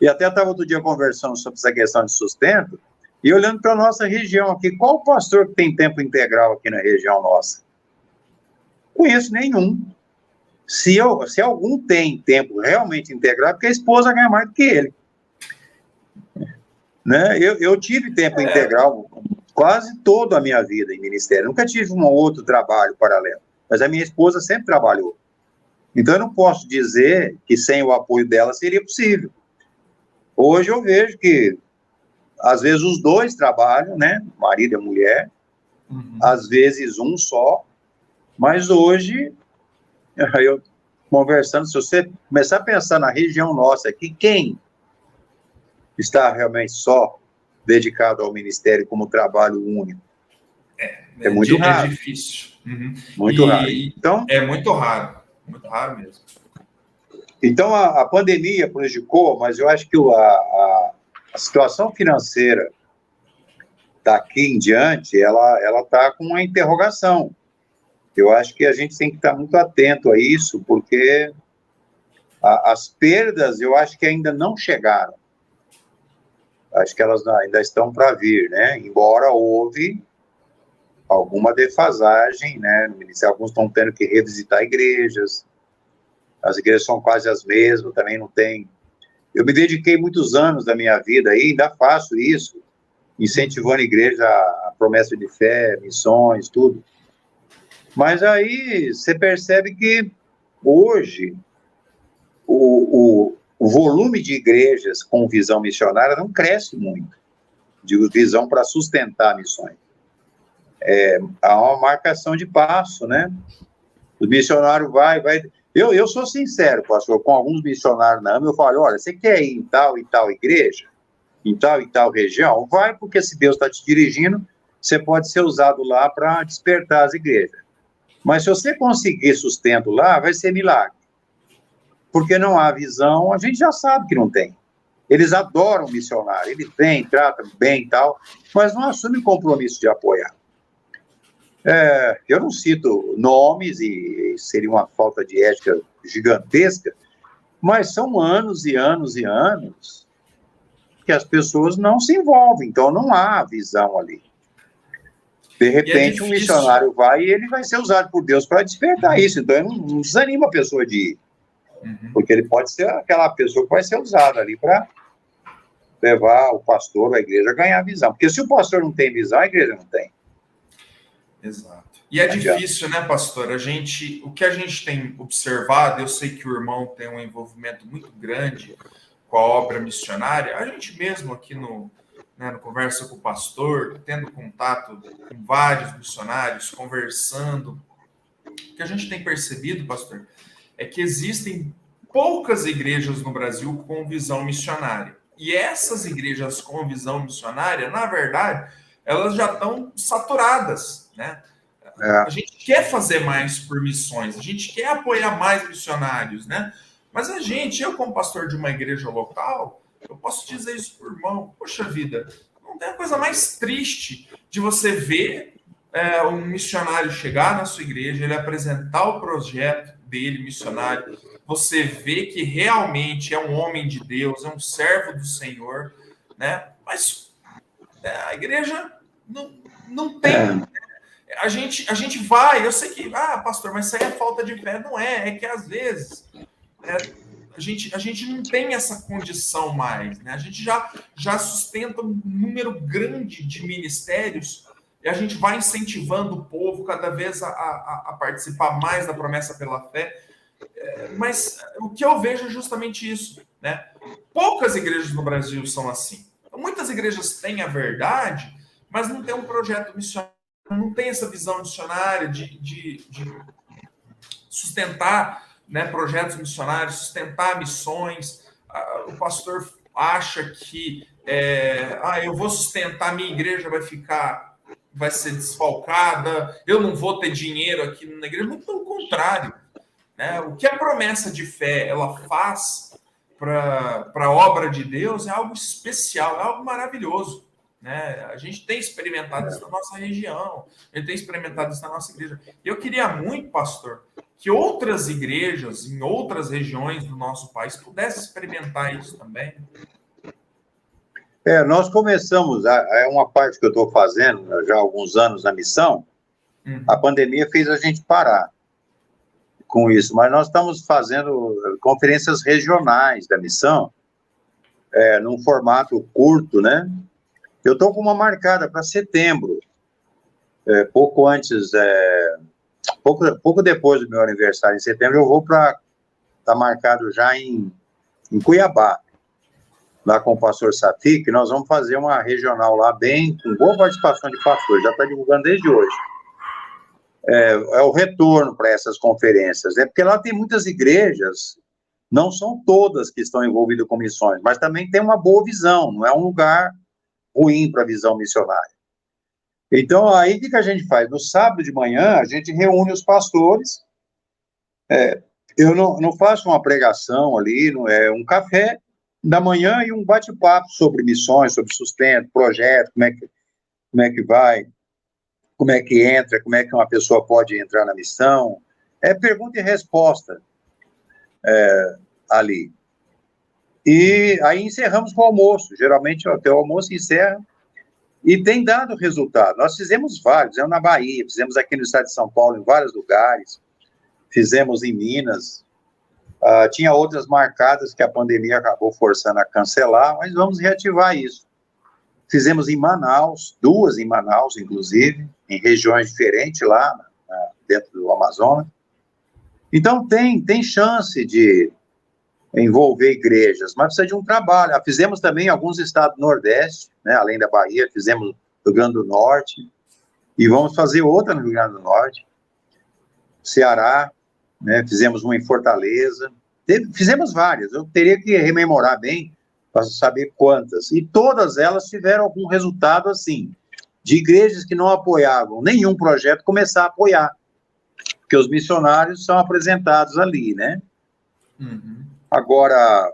[SPEAKER 2] E até estava outro dia conversando sobre essa questão de sustento, e olhando para a nossa região aqui, qual pastor que tem tempo integral aqui na região nossa? Conheço nenhum. Se algum tem tempo realmente integral, é porque a esposa ganha mais do que ele. Né? Eu tive tempo integral quase toda a minha vida em ministério. Nunca tive um outro trabalho paralelo. Mas a minha esposa sempre trabalhou. Então eu não posso dizer que sem o apoio dela seria possível. Hoje eu vejo que às vezes os dois trabalham, né? Marido e mulher. Às vezes um só. Mas hoje, eu conversando, se você começar a pensar na região nossa aqui, quem está realmente só dedicado ao ministério como trabalho único? É muito raro.
[SPEAKER 1] É difícil.
[SPEAKER 2] Muito raro. Então,
[SPEAKER 1] é muito raro mesmo.
[SPEAKER 2] Então, a pandemia prejudicou, mas eu acho que a situação financeira daqui em diante, ela está com uma interrogação. Eu acho que a gente tem que estar muito atento a isso, porque as perdas, eu acho que ainda não chegaram. Acho que elas ainda estão para vir, né? Embora houve alguma defasagem, né? Alguns estão tendo que revisitar igrejas, as igrejas são quase as mesmas, também não tem... Eu me dediquei muitos anos da minha vida aí, ainda faço isso, incentivando a igreja a promessa de fé, missões, tudo. Mas aí você percebe que hoje o volume de igrejas com visão missionária não cresce muito, de visão para sustentar missões. Há uma marcação de passo, né? O missionário vai... Eu sou sincero, pastor, com alguns missionários na AME, eu falo, olha, você quer ir em tal e tal igreja, em tal e tal região? Vai, porque se Deus está te dirigindo, você pode ser usado lá para despertar as igrejas. Mas se você conseguir sustento lá, vai ser milagre. Porque não há visão, a gente já sabe que não tem. Eles adoram missionário, eles vêm, tratam bem e tal, mas não assumem compromisso de apoiar. Eu não cito nomes, e seria uma falta de ética gigantesca, mas são anos e anos e anos que as pessoas não se envolvem, então não há visão ali. De repente, um missionário vai e ele vai ser usado por Deus para despertar isso, então não desanima a pessoa de ir, porque ele pode ser aquela pessoa que vai ser usada ali para levar o pastor, a igreja, a ganhar visão, porque se o pastor não tem visão, a igreja não tem.
[SPEAKER 1] Exato. E é difícil, né, pastor? O que a gente tem observado, eu sei que o irmão tem um envolvimento muito grande com a obra missionária, a gente mesmo aqui no Conversa com o Pastor, tendo contato com vários missionários, conversando, o que a gente tem percebido, pastor, é que existem poucas igrejas no Brasil com visão missionária. E essas igrejas com visão missionária, na verdade, elas já estão saturadas, né? A gente quer fazer mais por missões, a gente quer apoiar mais missionários, né? Mas eu como pastor de uma igreja local, eu posso dizer isso pro irmão, poxa vida, não tem a coisa mais triste de você ver um missionário chegar na sua igreja, ele apresentar o projeto dele, missionário, você vê que realmente é um homem de Deus, é um servo do Senhor, né? Mas a igreja não tem... A gente vai, eu sei que, pastor, mas isso aí é falta de fé. Não é que às vezes a gente não tem essa condição mais, né? A gente já sustenta um número grande de ministérios e a gente vai incentivando o povo cada vez a participar mais da promessa pela fé. Mas o que eu vejo é justamente isso, né? Poucas igrejas no Brasil são assim. Então, muitas igrejas têm a verdade, mas não tem um projeto missionário, não tem essa visão missionária de sustentar, né, projetos missionários, sustentar missões. O pastor acha que eu vou sustentar, minha igreja vai ser desfalcada, eu não vou ter dinheiro aqui na igreja. Muito pelo contrário, né? O que a promessa de fé ela faz para a obra de Deus é algo especial, é algo maravilhoso, né? A gente tem experimentado isso na nossa região, a gente tem experimentado isso na nossa igreja. E eu queria muito, pastor, que outras igrejas em outras regiões do nosso país pudessem experimentar isso também.
[SPEAKER 2] Nós começamos, é uma parte que eu estou fazendo já há alguns anos na missão. A pandemia fez a gente parar com isso, mas nós estamos fazendo conferências regionais da missão, num formato curto, né? Eu estou com uma marcada para setembro, pouco depois do meu aniversário, em setembro, eu vou para, está marcado já em Cuiabá, lá com o pastor Safi, que nós vamos fazer uma regional lá com boa participação de pastores, já está divulgando desde hoje. O retorno para essas conferências, porque lá tem muitas igrejas, não são todas que estão envolvidas com missões, mas também tem uma boa visão, não é um lugar ruim para a visão missionária. Então, aí o que a gente faz? No sábado de manhã, a gente reúne os pastores, eu não faço uma pregação ali, não é um café da manhã e um bate-papo sobre missões, sobre sustento, projeto, como é que vai, como é que entra, como é que uma pessoa pode entrar na missão, pergunta e resposta ali. E aí encerramos com o almoço, geralmente até o almoço encerra, e tem dado resultado. Nós fizemos vários, na Bahia, fizemos aqui no estado de São Paulo, em vários lugares, fizemos em Minas, tinha outras marcadas que a pandemia acabou forçando a cancelar, mas vamos reativar isso. Fizemos em Manaus, 2 em Manaus, inclusive, em regiões diferentes lá, dentro do Amazonas. Então, tem chance de envolver igrejas, mas precisa de um trabalho. Fizemos também em alguns estados do Nordeste, né, além da Bahia, fizemos no Rio Grande do Norte, e vamos fazer outra no Rio Grande do Norte, Ceará, né, fizemos uma em Fortaleza, fizemos várias, eu teria que rememorar bem, para saber quantas, e todas elas tiveram algum resultado, assim, de igrejas que não apoiavam nenhum projeto, começar a apoiar, porque os missionários são apresentados ali, né? Uhum. Agora,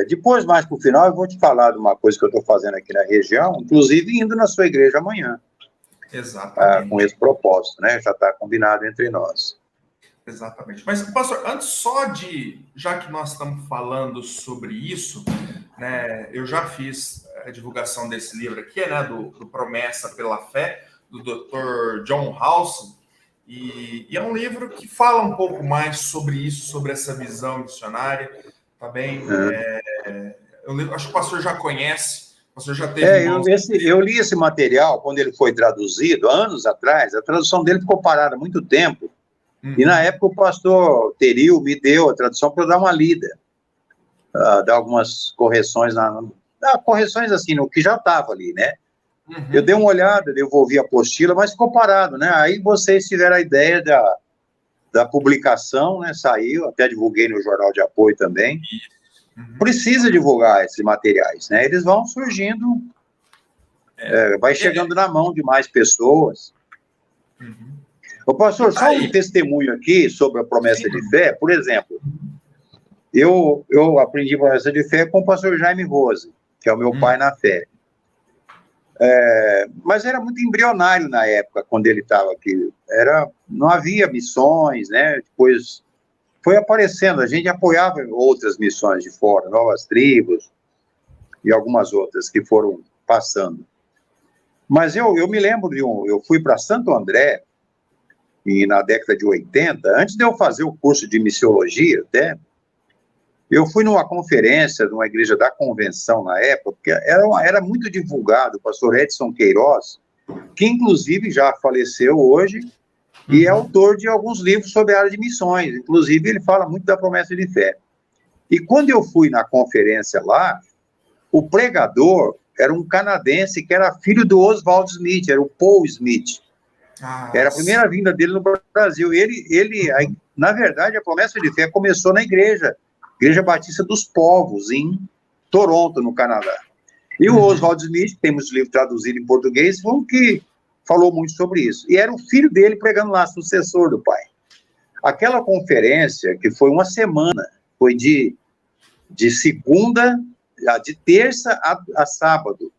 [SPEAKER 2] depois, mais para o final, eu vou te falar de uma coisa que eu estou fazendo aqui na região, inclusive indo na sua igreja amanhã.
[SPEAKER 1] Exatamente.
[SPEAKER 2] Com esse propósito, né? Já está combinado entre nós.
[SPEAKER 1] Exatamente. Mas, pastor, antes já que nós estamos falando sobre isso, né, eu já fiz a divulgação desse livro aqui, né, do Promessa pela Fé, do Dr. John Howson, e é um livro que fala um pouco mais sobre isso, sobre essa visão missionária, tá bem? Eu acho que o pastor já conhece, o pastor já teve...
[SPEAKER 2] eu li esse material quando ele foi traduzido, anos atrás, a tradução dele ficou parada há muito tempo, e na época o pastor Teril me deu a tradução para eu dar uma lida, dar algumas correções, correções assim, no que já estava ali, né? Uhum. Eu dei uma olhada, devolvi a apostila, mas ficou parado, né? Aí vocês tiveram a ideia da publicação, né? Saiu, até divulguei no Jornal de Apoio também. Uhum. Precisa divulgar esses materiais, né? Eles vão surgindo, vai chegando na mão de mais pessoas. Uhum. Ô, pastor, só um testemunho aqui sobre a promessa de fé. Por exemplo, eu aprendi a promessa de fé com o pastor Jaime Rose, que é o meu pai na fé. Mas era muito embrionário na época, quando ele estava aqui. Não havia missões, né? Depois foi aparecendo, a gente apoiava outras missões de fora, Novas Tribos e algumas outras que foram passando. Mas eu me lembro eu fui para Santo André, e na década de 80, antes de eu fazer o curso de missiologia até, eu fui numa conferência de uma igreja da Convenção na época, porque era muito divulgado, o pastor Edson Queiroz, que inclusive já faleceu hoje, e é autor de alguns livros sobre a área de missões, inclusive ele fala muito da promessa de fé. E quando eu fui na conferência lá, O pregador era um canadense que era filho do Oswald Smith, era o Paul Smith. Era a primeira vinda dele no Brasil. Na verdade, a promessa de fé começou na Igreja Batista dos Povos, em Toronto, no Canadá. E o Oswald Smith, temos livro traduzido em português, foi um que falou muito sobre isso. E era o filho dele pregando lá, sucessor do pai. Aquela conferência, que foi uma semana, foi de segunda, de terça a sábado.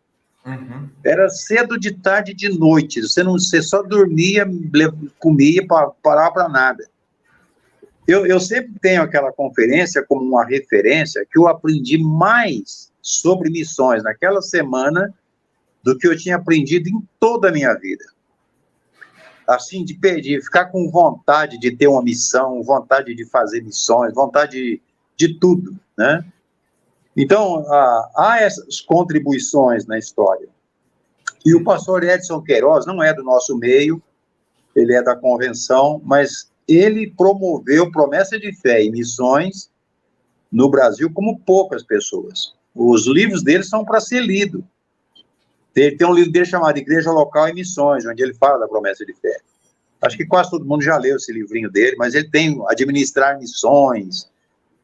[SPEAKER 2] Era cedo, de tarde, de noite. Você só dormia, comia, parava para nada. Eu sempre tenho aquela conferência como uma referência que eu aprendi mais sobre missões naquela semana do que eu tinha aprendido em toda a minha vida. Assim, de ficar com vontade de ter uma missão, vontade de fazer missões, vontade de tudo, né? Então, há essas contribuições na história. E o pastor Edson Queiroz não é do nosso meio, ele é da convenção, mas ele promoveu promessa de fé e missões no Brasil como poucas pessoas. Os livros dele são para ser lido. Tem um livro dele chamado Igreja Local e Missões, onde ele fala da promessa de fé. Acho que quase todo mundo já leu esse livrinho dele, mas ele tem Administrar Missões.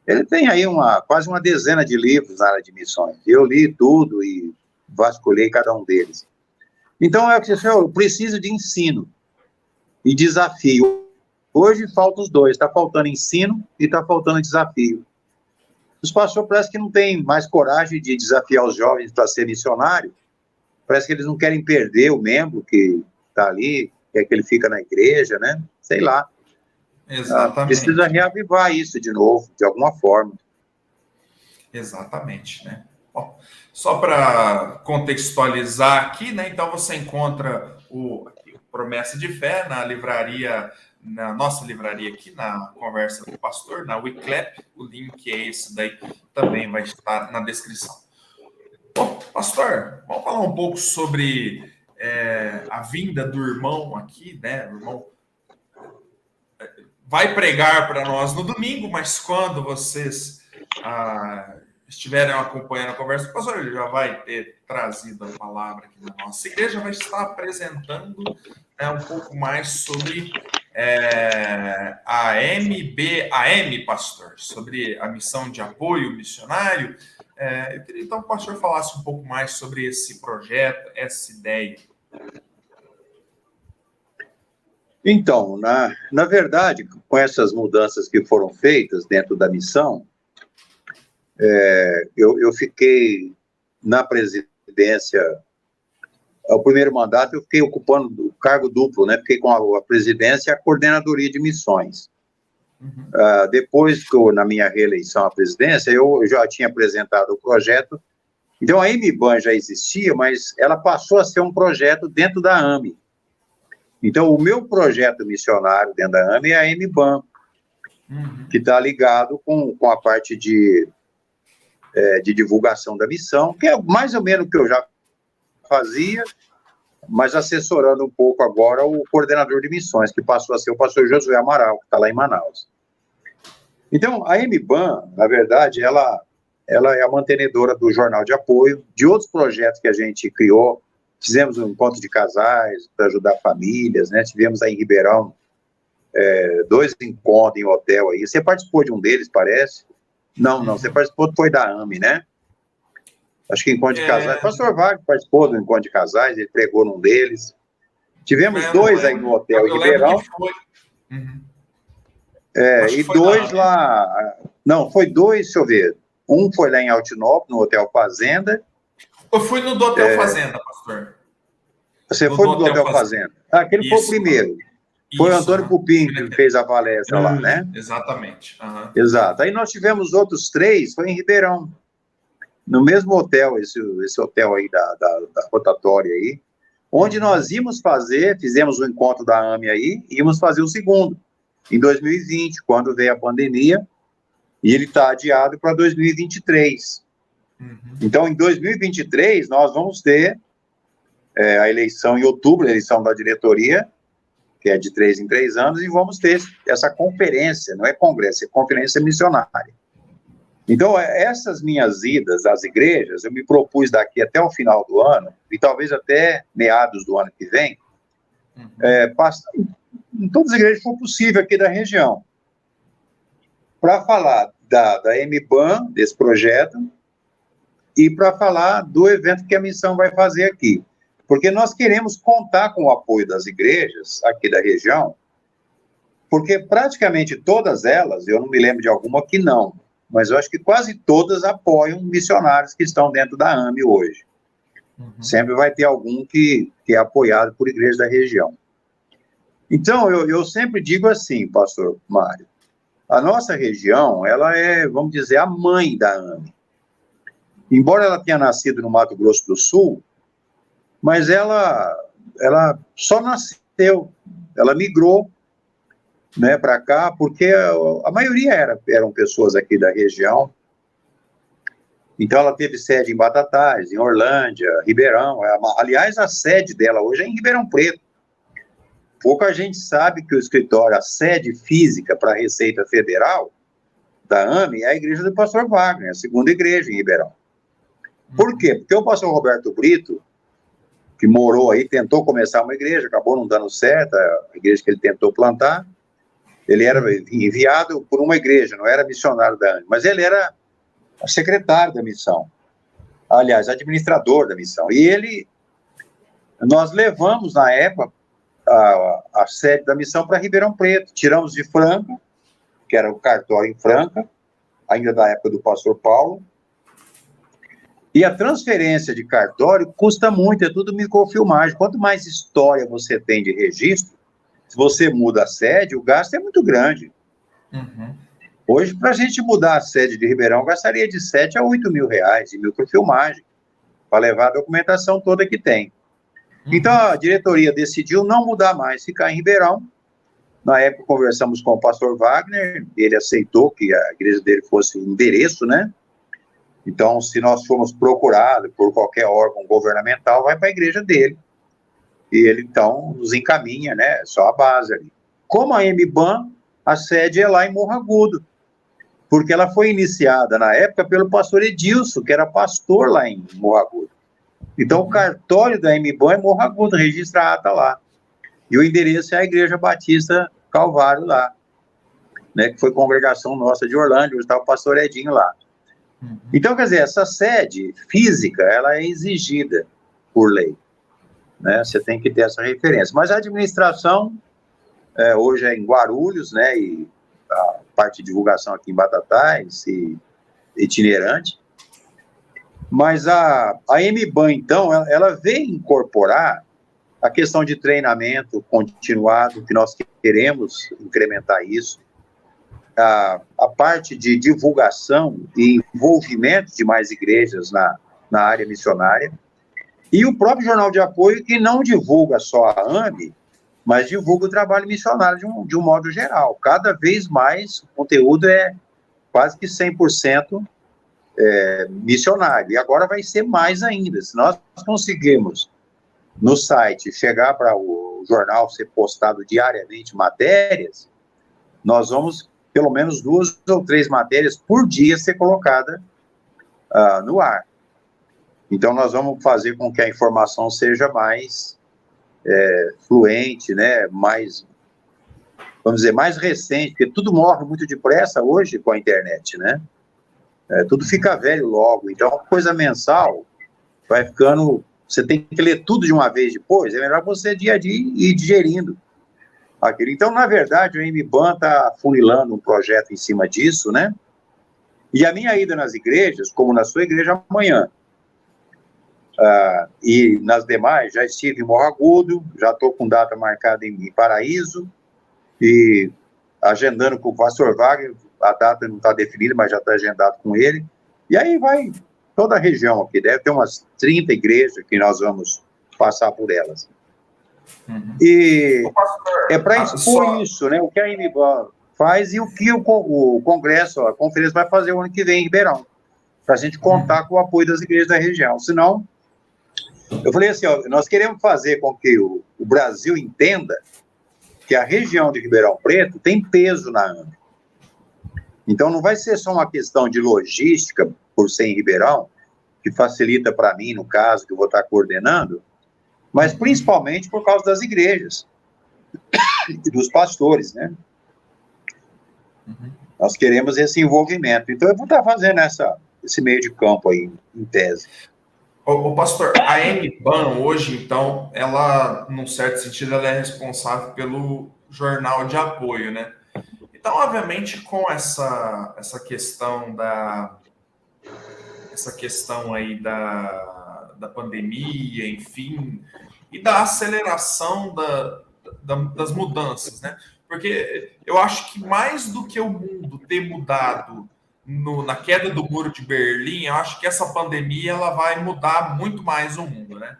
[SPEAKER 2] Ele tem aí quase uma dezena de livros na área de missões. Eu li tudo e vasculhei cada um deles. Então, eu preciso de ensino e desafio. Hoje faltam os dois, está faltando ensino e está faltando desafio. Os pastores parece que não têm mais coragem de desafiar os jovens para ser missionário. Parece que eles não querem perder o membro que está ali, quer que ele fica na igreja, né? Sei lá.
[SPEAKER 1] Exatamente.
[SPEAKER 2] Precisa reavivar isso de novo, de alguma forma.
[SPEAKER 1] Exatamente, né? Bom, só para contextualizar aqui, né? Então você encontra o Promessa de Fé na livraria, na nossa livraria aqui, na Conversa com o Pastor, na Wiclap. O link é esse daí, também vai estar na descrição. Bom, pastor, vamos falar um pouco sobre a vinda do irmão aqui, né? O irmão vai pregar para nós no domingo, mas quando vocês estiverem acompanhando a conversa, o pastor ele já vai ter trazido a palavra aqui na nossa igreja, vai estar apresentando um pouco mais sobre a MBAM, pastor, sobre a missão de apoio missionário. Eu queria então que o pastor falasse um pouco mais sobre esse projeto, essa ideia.
[SPEAKER 2] Então, na verdade, com essas mudanças que foram feitas dentro da missão, eu fiquei na presidência, o primeiro mandato eu fiquei ocupando o cargo duplo, né? Fiquei com a presidência e a coordenadoria de missões. Depois, na minha reeleição à presidência, eu já tinha apresentado o projeto. Então, a MBAM já existia, mas ela passou a ser um projeto dentro da AME. Então, o meu projeto missionário dentro da AME é a MBAM, que está ligado com a parte de divulgação da missão, que é mais ou menos o que eu já fazia, mas assessorando um pouco agora o coordenador de missões, que passou a ser o pastor Josué Amaral, que está lá em Manaus. Então, a MBAM, na verdade, ela é a mantenedora do jornal de apoio, de outros projetos que a gente criou. Fizemos um encontro de casais para ajudar famílias, né? Tivemos aí em Ribeirão 2 encontros em hotel aí. Você participou de um deles, parece? Não, você participou, foi da AME, né? Acho que encontro de casais. O pastor Wagner participou do encontro de casais, ele pregou num deles. Tivemos 2 aí no hotel em Ribeirão. E 2 lá... Não, foi 2, deixa eu ver. Um foi lá em Altinópolis, no Hotel Fazenda.
[SPEAKER 1] Eu fui no do Hotel Fazenda, pastor.
[SPEAKER 2] Você foi no do Hotel Fazenda? Aquele foi o primeiro. Foi o Antônio Pupim que fez a palestra lá, né?
[SPEAKER 1] Exatamente.
[SPEAKER 2] Exato. Aí nós tivemos outros 3, foi em Ribeirão. No mesmo hotel, esse hotel aí da rotatória aí, onde nós fizemos o encontro da AME aí, íamos fazer o segundo, em 2020, quando veio a pandemia, e ele está adiado para 2023. Então, em 2023, nós vamos ter a eleição em outubro, a eleição da diretoria, que é de 3 em 3 anos, e vamos ter essa conferência, não é congresso, é conferência missionária. Então, essas minhas idas às igrejas, eu me propus daqui até o final do ano, e talvez até meados do ano que vem, passar em todas as igrejas que for possível aqui da região, para falar da MBAN, desse projeto, e para falar do evento que a missão vai fazer aqui. Porque nós queremos contar com o apoio das igrejas aqui da região, porque praticamente todas elas, eu não me lembro de alguma que não, mas eu acho que quase todas apoiam missionários que estão dentro da AME hoje. Sempre vai ter algum que é apoiado por igrejas da região. Então, eu sempre digo assim, pastor Mário, a nossa região, ela é, vamos dizer, a mãe da AME. Embora ela tenha nascido no Mato Grosso do Sul, mas ela só nasceu, ela migrou, né, para cá, porque a maioria eram pessoas aqui da região. Então, ela teve sede em Batatais, em Orlândia, Ribeirão. Aliás, a sede dela hoje é em Ribeirão Preto. Pouca gente sabe que o escritório, a sede física para a Receita Federal da AME é a igreja do pastor Wagner, a segunda igreja em Ribeirão. Por quê? Porque o pastor Roberto Brito, que morou aí, tentou começar uma igreja, acabou não dando certo, a igreja que ele tentou plantar, ele era enviado por uma igreja, não era missionário da AME, mas ele era secretário da missão, aliás, administrador da missão. E nós levamos, na época, a sede da missão para Ribeirão Preto, tiramos de Franca, que era o cartório em Franca, ainda da época do pastor Paulo, e a transferência de cartório custa muito, é tudo microfilmagem. Quanto mais história você tem de registro, se você muda a sede, o gasto é muito grande. Hoje, para a gente mudar a sede de Ribeirão, gastaria de 7 a 8 mil reais de microfilmagem, para levar a documentação toda que tem. Então, a diretoria decidiu não mudar mais, ficar em Ribeirão. Na época, conversamos com o pastor Wagner, ele aceitou que a igreja dele fosse o endereço, né? Então, se nós formos procurados por qualquer órgão governamental, vai para a igreja dele. E ele, então, nos encaminha, né? Só a base ali. Como a MBAN, a sede é lá em Morro Agudo, porque ela foi iniciada, na época, pelo pastor Edilson, que era pastor lá em Morro Agudo. Então, o cartório da MBAN é Morro Agudo, registra a ata lá. E o endereço é a Igreja Batista Calvário lá, né? Que foi congregação nossa de Orlândia, onde estava o pastor Edinho lá. Então, quer dizer, essa sede física, ela é exigida por lei, né? Você tem que ter essa referência. Mas a administração, hoje é em Guarulhos, né? E a parte de divulgação aqui em Batatais, e itinerante. Mas a MBAN, então, ela vem incorporar a questão de treinamento continuado, que nós queremos incrementar isso, a parte de divulgação e envolvimento de mais igrejas na área missionária, e o próprio jornal de apoio, que não divulga só a AME, mas divulga o trabalho missionário de um modo geral. Cada vez mais o conteúdo é quase que 100% missionário, e agora vai ser mais ainda. Se nós conseguirmos, no site, chegar para o jornal ser postado diariamente matérias, nós vamos pelo menos 2 ou 3 matérias por dia ser colocada no ar. Então, nós vamos fazer com que a informação seja mais fluente, né? Mais, vamos dizer, mais recente, porque tudo morre muito depressa hoje com a internet, né? Tudo fica velho logo. Então, coisa mensal vai ficando... Você tem que ler tudo de uma vez depois, é melhor você dia a dia ir digerindo aquilo. Então, na verdade, a MBAN está funilando um projeto em cima disso, né? E a minha ida nas igrejas, como na sua igreja amanhã, e nas demais, já estive em Morro Agudo, já estou com data marcada em Paraíso, e agendando com o pastor Wagner, a data não está definida, mas já está agendado com ele, e aí vai toda a região aqui, deve ter umas 30 igrejas que nós vamos passar por elas. E é para expor isso, né, o que a MBAN faz e o que o Congresso, a conferência vai fazer o ano que vem em Ribeirão, para a gente contar com o apoio das igrejas da região. Senão, eu falei assim, nós queremos fazer com que o Brasil entenda que a região de Ribeirão Preto tem peso na AME. Então, não vai ser só uma questão de logística, por ser em Ribeirão, que facilita para mim, no caso, que eu vou estar coordenando, mas principalmente por causa das igrejas e dos pastores, né? Nós queremos esse envolvimento. Então, eu vou estar fazendo esse meio de campo aí, em tese.
[SPEAKER 1] O pastor, a MBAN hoje, então, ela, num certo sentido, ela é responsável pelo jornal de apoio, né? Então, obviamente, com essa questão aí da pandemia, enfim, e da aceleração das mudanças, né? Porque eu acho que mais do que o mundo ter mudado na queda do Muro de Berlim, eu acho que essa pandemia ela vai mudar muito mais o mundo, né?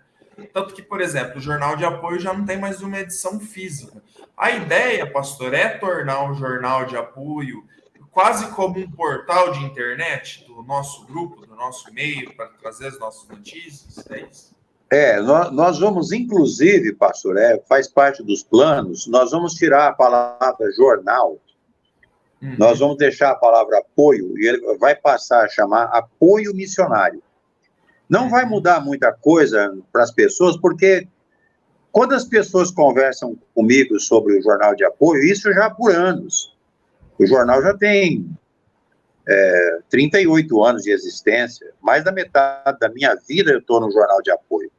[SPEAKER 1] Tanto que, por exemplo, o Jornal de Apoio já não tem mais uma edição física. A ideia, pastor, é tornar um jornal de apoio quase como um portal de internet do nosso grupo, do nosso e-mail, para trazer as nossas notícias, é isso?
[SPEAKER 2] Nós vamos, inclusive, pastor, faz parte dos planos, nós vamos tirar a palavra jornal, nós vamos deixar a palavra apoio, e ele vai passar a chamar apoio missionário. Não vai mudar muita coisa para as pessoas, porque quando as pessoas conversam comigo sobre o jornal de apoio, isso já por anos. O jornal já tem 38 anos de existência, mais da metade da minha vida eu estou no jornal de apoio.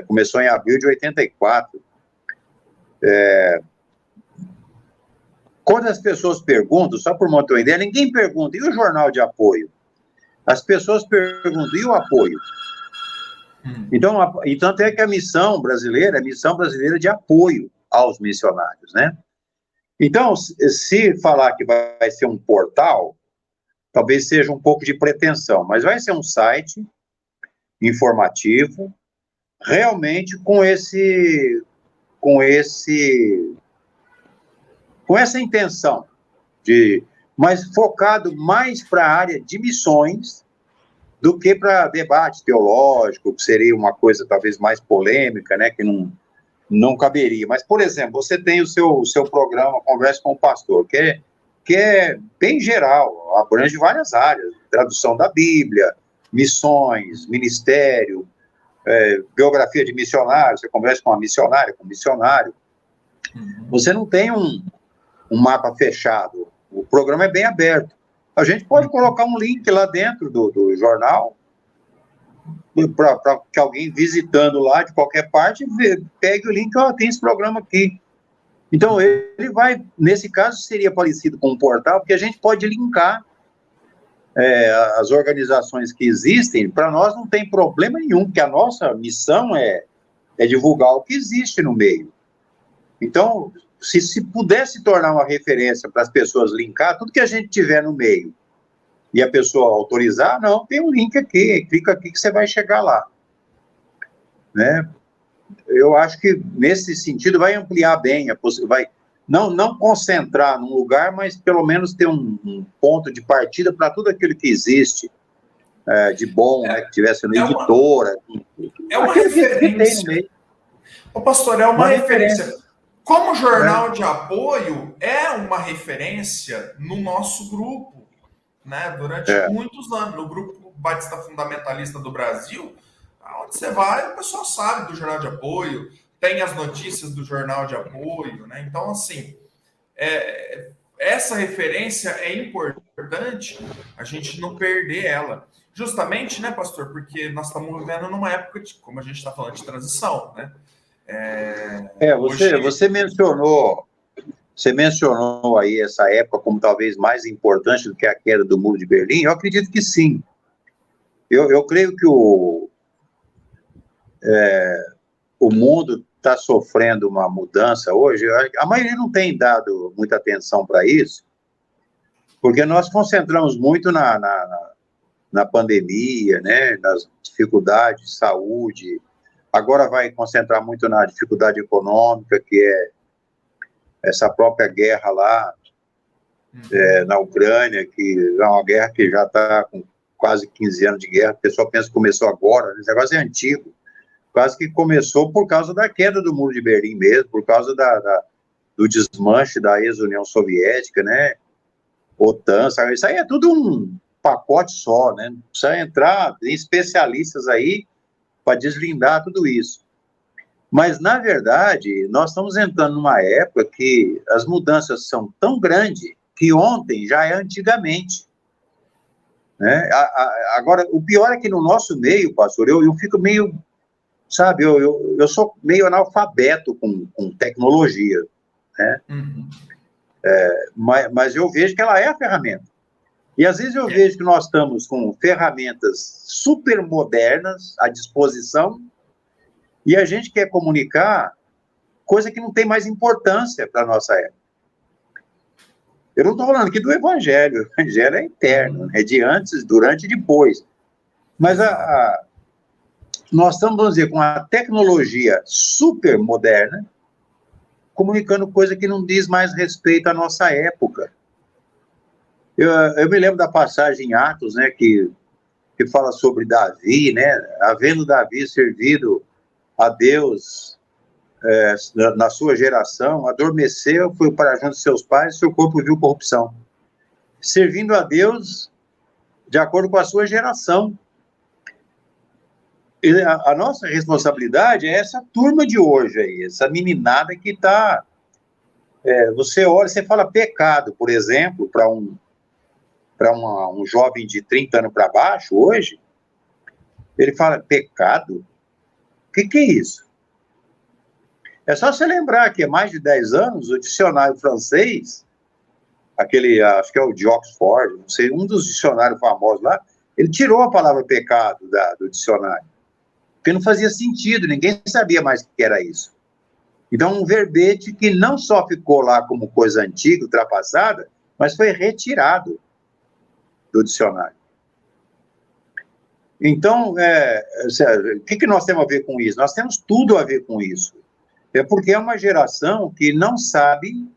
[SPEAKER 2] Começou em abril de 84. Quando as pessoas perguntam, só por uma ideia, ninguém pergunta, e o jornal de apoio? As pessoas perguntam, e o apoio? Então, e tanto é que a missão brasileira é a missão brasileira de apoio aos missionários, né? Então, se falar que vai ser um portal, talvez seja um pouco de pretensão, mas vai ser um site informativo, realmente com essa intenção mas focado mais para a área de missões do que para debate teológico, que seria uma coisa talvez mais polêmica, né, que não caberia. Mas, por exemplo, você tem o seu programa Conversa com o Pastor, que é bem geral, abrange várias áreas, tradução da Bíblia, missões, ministério, biografia de missionário, você conversa com uma missionária, com um missionário. Você não tem um mapa fechado, o programa é bem aberto. A gente pode colocar um link lá dentro do jornal, para que alguém visitando lá de qualquer parte, pegue o link, tem esse programa aqui. Então, ele vai, nesse caso, seria parecido com um portal, porque a gente pode linkar as organizações que existem. Para nós não tem problema nenhum, porque a nossa missão é divulgar o que existe no meio. Então, se pudesse tornar uma referência para as pessoas linkar, tudo que a gente tiver no meio, e a pessoa autorizar, não, tem um link aqui, clica aqui que você vai chegar lá. Né? Eu acho que, nesse sentido, vai ampliar bem, vai não concentrar num lugar, mas pelo menos ter um ponto de partida para tudo aquilo que existe de bom, né, que tivesse no editora.
[SPEAKER 1] É uma referência. Que tem no meio. Ô, pastor, é uma referência. Como jornal de apoio, é uma referência no nosso grupo, né? Durante muitos anos, no grupo Batista Fundamentalista do Brasil, onde você vai, o pessoal sabe do jornal de apoio, tem as notícias do jornal de apoio, né? Então, assim, essa referência é importante a gente não perder ela. Justamente, né, pastor, porque nós estamos vivendo numa época de, como a gente está falando, de transição, né?
[SPEAKER 2] Você mencionou aí essa época como talvez mais importante do que a queda do Muro de Berlim. Eu acredito que sim. Eu creio que o mundo está sofrendo uma mudança hoje. A maioria não tem dado muita atenção para isso, porque nós concentramos muito na pandemia, né, nas dificuldades de saúde. Agora vai concentrar muito na dificuldade econômica, que é essa própria guerra lá na Ucrânia, que é uma guerra que já está com quase 15 anos de guerra. O pessoal pensa que começou agora, esse negócio é antigo. Quase que começou por causa da queda do Muro de Berlim mesmo, por causa do desmanche da ex-União Soviética, né? OTAN, sabe? Isso aí é tudo um pacote só, né? Precisa entrar, tem especialistas aí para deslindar tudo isso. Mas, na verdade, nós estamos entrando numa época que as mudanças são tão grandes que ontem já é antigamente. Né? Agora, o pior é que no nosso meio, pastor, eu fico meio, sabe, eu sou meio analfabeto com tecnologia, né?
[SPEAKER 1] Uhum.
[SPEAKER 2] Mas eu vejo que ela é a ferramenta. E às vezes eu vejo que nós estamos com ferramentas super modernas à disposição e a gente quer comunicar coisa que não tem mais importância para a nossa época. Eu não estou falando aqui do Evangelho, o Evangelho é eterno, é de antes, durante e depois. Mas nós estamos, vamos dizer, com a tecnologia super moderna, comunicando coisa que não diz mais respeito à nossa época. Eu me lembro da passagem em Atos, né, que fala sobre Davi, né, havendo Davi servido a Deus na sua geração, adormeceu, foi para junto de seus pais, seu corpo viu corrupção. Servindo a Deus de acordo com a sua geração. E a nossa responsabilidade é essa turma de hoje aí, essa meninada que está... você olha, você fala pecado, por exemplo, para um jovem de 30 anos para baixo, hoje, ele fala, pecado? O que é isso? É só você lembrar que há mais de 10 anos, o dicionário francês, aquele, acho que é o de Oxford, não sei, um dos dicionários famosos lá, ele tirou a palavra pecado do dicionário, porque não fazia sentido, ninguém sabia mais o que era isso. Então, um verbete que não só ficou lá como coisa antiga, ultrapassada, mas foi retirado do dicionário. Então, o que nós temos a ver com isso? Nós temos tudo a ver com isso. É porque é uma geração que não sabe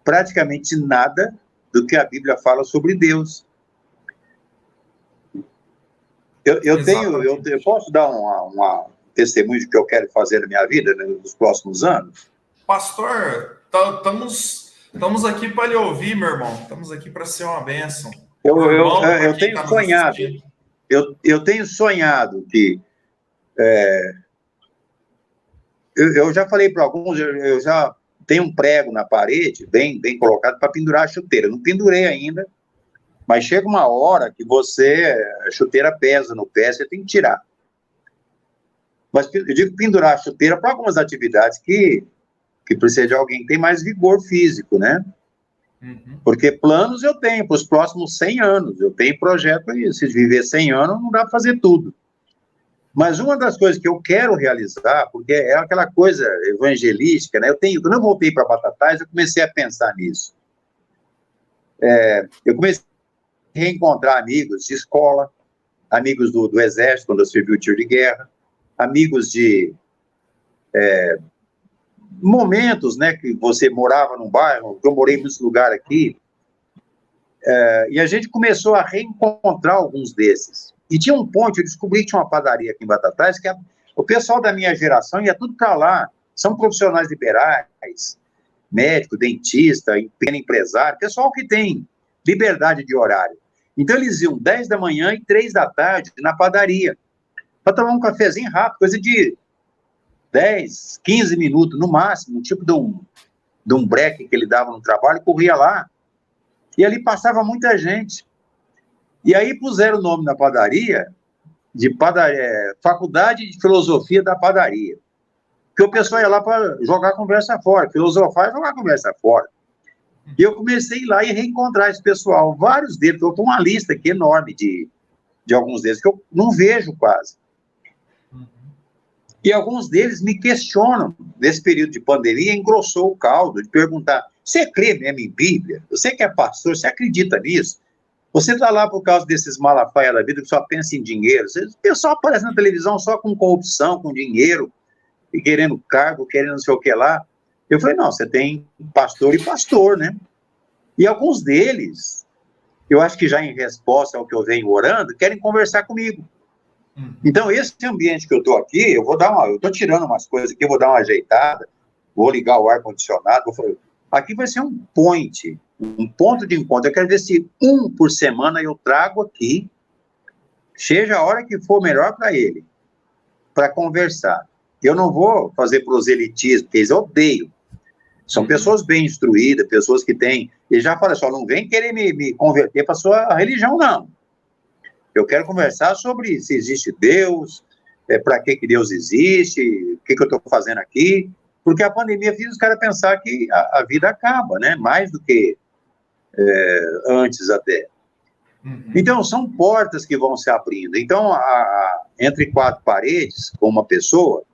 [SPEAKER 2] praticamente nada do que a Bíblia fala sobre Deus. Eu posso dar uma testemunho de que eu quero fazer na minha vida, né, nos próximos anos?
[SPEAKER 1] Pastor, estamos aqui para lhe ouvir, meu irmão. Estamos aqui para ser uma bênção.
[SPEAKER 2] Eu tenho sonhado. Eu tenho sonhado que... eu já falei para alguns, eu já tenho um prego na parede, bem colocado, para pendurar a chuteira. Não pendurei ainda, mas chega uma hora que a chuteira pesa no pé, você tem que tirar. Mas eu digo pendurar a chuteira para algumas atividades que precisa de alguém que tem mais vigor físico, né? Uhum. Porque planos eu tenho para os próximos 100 anos. Eu tenho projeto aí. Se viver 100 anos, não dá para fazer tudo. Mas uma das coisas que eu quero realizar, porque é aquela coisa evangelística, né? Quando eu voltei para Batatais, eu comecei a pensar nisso. Eu comecei a reencontrar amigos de escola, amigos do Exército, quando eu servi o tiro de guerra, amigos de momentos, né, que você morava num bairro, eu morei em muitos lugares aqui, e a gente começou a reencontrar alguns desses. E tinha um ponto, eu descobri que tinha uma padaria aqui em Batatais, que o pessoal da minha geração ia tudo para lá, são profissionais liberais, médico, dentista, pequeno empresário, pessoal que tem liberdade de horário. Então eles iam 10 da manhã e 3 da tarde na padaria, para tomar um cafezinho rápido, coisa de 10, 15 minutos no máximo, tipo de um break que ele dava no trabalho, corria lá, e ali passava muita gente. E aí puseram o nome na padaria, Faculdade de Filosofia da Padaria. Porque o pessoal ia lá para jogar a conversa fora, filosofar e jogar a conversa fora. E eu comecei a ir lá e reencontrar esse pessoal. Vários deles, eu estou com uma lista aqui enorme de alguns deles, que eu não vejo quase. E alguns deles me questionam, nesse período de pandemia, engrossou o caldo, de perguntar, você crê mesmo em Bíblia? Você que é pastor, você acredita nisso? Você está lá por causa desses malafaias da vida que só pensa em dinheiro. O pessoal aparece na televisão só com corrupção, com dinheiro, e querendo cargo, querendo não sei o que lá. Eu falei, não, você tem pastor e pastor, né? E alguns deles, eu acho que já em resposta ao que eu venho orando, querem conversar comigo. Então, esse ambiente que eu estou aqui, eu estou tirando umas coisas aqui, eu vou dar uma ajeitada, vou ligar o ar-condicionado, aqui vai ser um point um ponto de encontro. Eu quero ver se um por semana eu trago aqui, seja a hora que for melhor para ele, para conversar. Eu não vou fazer proselitismo, porque eles odeiam. São pessoas bem instruídas, pessoas que têm... Ele já fala só, não vem querer me converter para a sua religião, não. Eu quero conversar sobre se existe Deus, para que Deus existe, o que eu estou fazendo aqui, porque a pandemia fez os caras pensar que a vida acaba, né? Mais do que antes até. Então, são portas que vão se abrindo. Então, entre quatro paredes, com uma pessoa,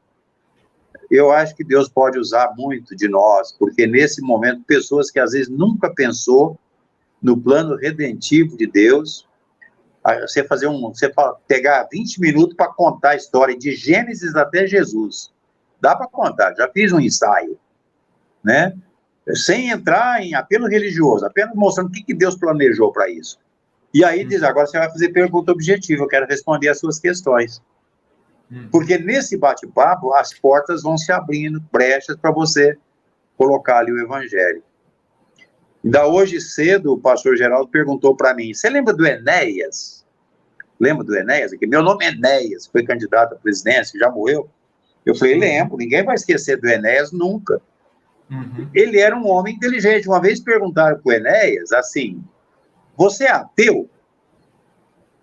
[SPEAKER 2] eu acho que Deus pode usar muito de nós, porque nesse momento, pessoas que às vezes nunca pensou no plano redentivo de Deus, você pegar 20 minutos para contar a história de Gênesis até Jesus. Dá para contar, já fiz um ensaio, né? Sem entrar em apelo religioso, apenas mostrando o que Deus planejou para isso. E aí diz, agora você vai fazer pergunta objetiva, eu quero responder as suas questões. Porque nesse bate-papo, as portas vão se abrindo, brechas para você colocar ali o evangelho. Ainda hoje cedo, o pastor Geraldo perguntou para mim, você lembra do Enéas? Lembra do Enéas? Aqui, meu nome é Enéas, foi candidato à presidência, já morreu. Eu falei, lembro, ninguém vai esquecer do Enéas nunca. Ele era um homem inteligente. Uma vez perguntaram para o Enéas, assim, você é ateu?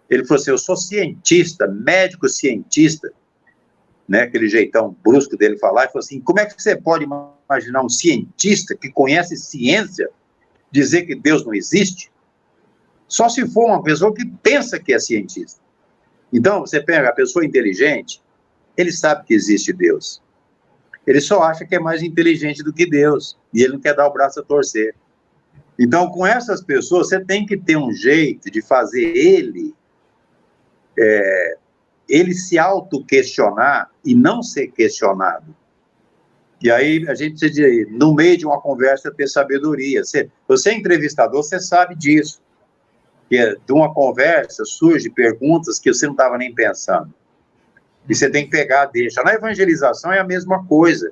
[SPEAKER 2] Ele falou assim, eu sou cientista, médico cientista, né, aquele jeitão brusco dele falar, e falou assim, como é que você pode imaginar um cientista que conhece ciência dizer que Deus não existe? Só se for uma pessoa que pensa que é cientista. Então, você pega a pessoa inteligente, ele sabe que existe Deus. Ele só acha que é mais inteligente do que Deus, e ele não quer dar o braço a torcer. Então, com essas pessoas, você tem que ter um jeito de fazer ele se auto-questionar e não ser questionado. E aí, a gente precisa de, no meio de uma conversa, ter sabedoria. Você é entrevistador, você sabe disso. Que de uma conversa surge perguntas que você não estava nem pensando. E você tem que pegar, deixa. Na evangelização é a mesma coisa.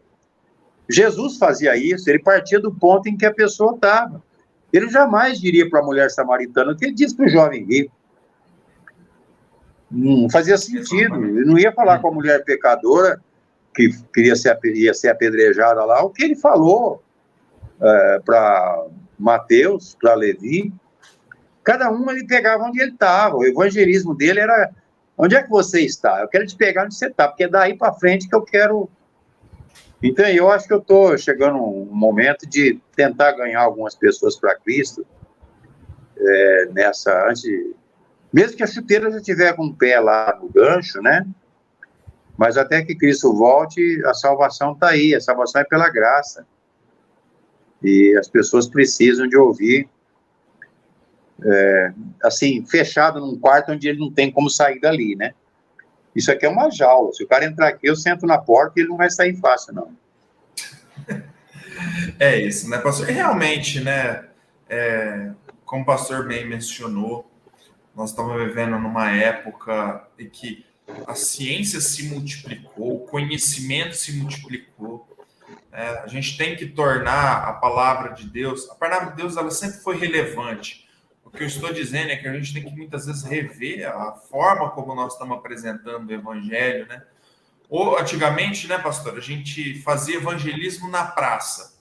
[SPEAKER 2] Jesus fazia isso, ele partia do ponto em que a pessoa estava. Ele jamais diria para a mulher samaritana o que ele disse para o jovem rico. Não fazia sentido. Ele não ia falar com a mulher pecadora que ia ser apedrejada lá, o que ele falou para Mateus, para Levi. Cada um ele pegava onde ele estava. O evangelismo dele era, onde é que você está? Eu quero te pegar onde você está, porque é daí para frente que eu quero... Então, eu acho que eu estou chegando um momento de tentar ganhar algumas pessoas para Cristo, mesmo que a chuteira já estiver com o pé lá no gancho, né? Mas até que Cristo volte, a salvação está aí, a salvação é pela graça. E as pessoas precisam de ouvir, assim, fechado num quarto onde ele não tem como sair dali, né? Isso aqui é uma jaula. Se o cara entrar aqui, eu sento na porta e ele não vai sair fácil, não.
[SPEAKER 1] É isso, né, pastor? E realmente, né, como o pastor bem mencionou, nós estamos vivendo numa época em que a ciência se multiplicou, o conhecimento se multiplicou. A gente tem que tornar a palavra de Deus... A palavra de Deus, ela sempre foi relevante. O que eu estou dizendo é que a gente tem que muitas vezes rever a forma como nós estamos apresentando o evangelho, né? Ou antigamente, né, pastor, a gente fazia evangelismo na praça.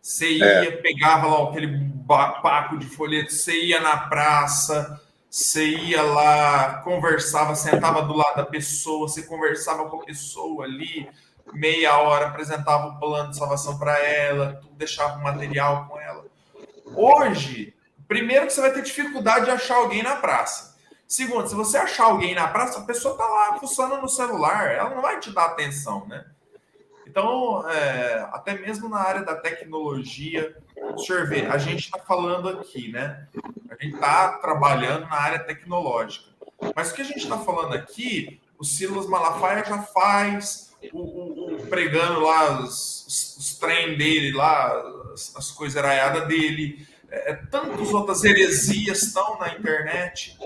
[SPEAKER 1] Você ia, pegava lá aquele paco de folheto, você ia na praça, você ia lá, conversava, sentava do lado da pessoa, você conversava com a pessoa ali, meia hora, apresentava o plano de salvação para ela, deixava o material com ela. Hoje, primeiro que você vai ter dificuldade de achar alguém na praça. Segundo, se você achar alguém na praça, a pessoa está lá funcionando no celular, ela não vai te dar atenção, né? Então, até mesmo na área da tecnologia, o senhor vê, a gente está falando aqui, né? A gente está trabalhando na área tecnológica. Mas o que a gente está falando aqui, o Silas Malafaia já faz, pregando lá os trem dele, lá, as coisas araiadas dele, tantas outras heresias estão na internet,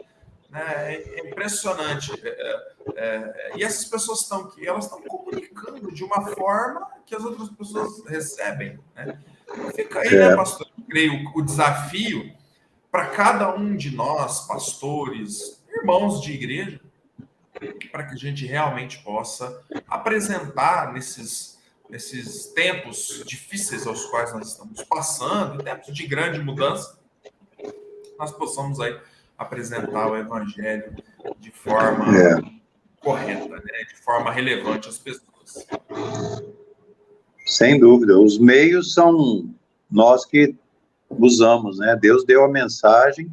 [SPEAKER 1] né? É impressionante. E essas pessoas estão aqui, elas estão comunicando de uma forma que as outras pessoas recebem, né? Fica aí, né, pastor? Eu creio o desafio para cada um de nós, pastores, irmãos de igreja, para que a gente realmente possa apresentar nesses tempos difíceis aos quais nós estamos passando, em tempos de grande mudança, nós possamos aí apresentar o evangelho de forma correta, né? De forma relevante às pessoas.
[SPEAKER 2] Sem dúvida. Os meios são nós que usamos, né? Deus deu a mensagem,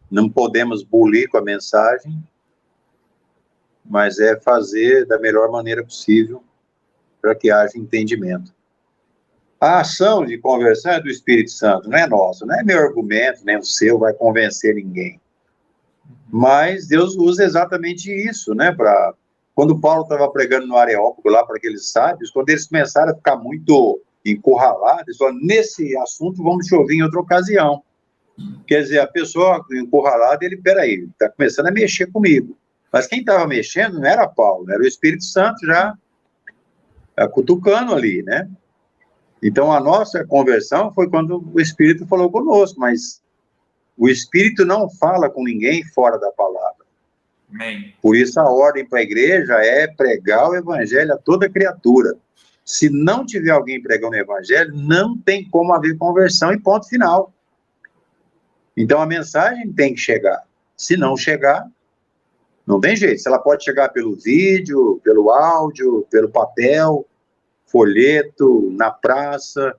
[SPEAKER 2] não podemos bulir com a mensagem, mas é fazer da melhor maneira possível para que haja entendimento. A ação de conversão é do Espírito Santo, não é nossa, não é meu argumento, nem o seu, vai convencer ninguém. Mas Deus usa exatamente isso, né? Quando Paulo estava pregando no Areópago, lá para aqueles sábios, quando eles começaram a ficar muito encurralados, eles falaram, nesse assunto vamos te ouvir em outra ocasião. Quer dizer, a pessoa encurralada, ele, peraí, está começando a mexer comigo. Mas quem estava mexendo não era Paulo, era o Espírito Santo já cutucando ali, né? Então, a nossa conversão foi quando o Espírito falou conosco, mas o Espírito não fala com ninguém fora da palavra.
[SPEAKER 1] Amém.
[SPEAKER 2] Por isso, a ordem para a igreja é pregar o evangelho a toda criatura. Se não tiver alguém pregando o evangelho, não tem como haver conversão e ponto final. Então, a mensagem tem que chegar. Se não chegar, não tem jeito. Se ela pode chegar pelo vídeo, pelo áudio, pelo papel, folheto, na praça,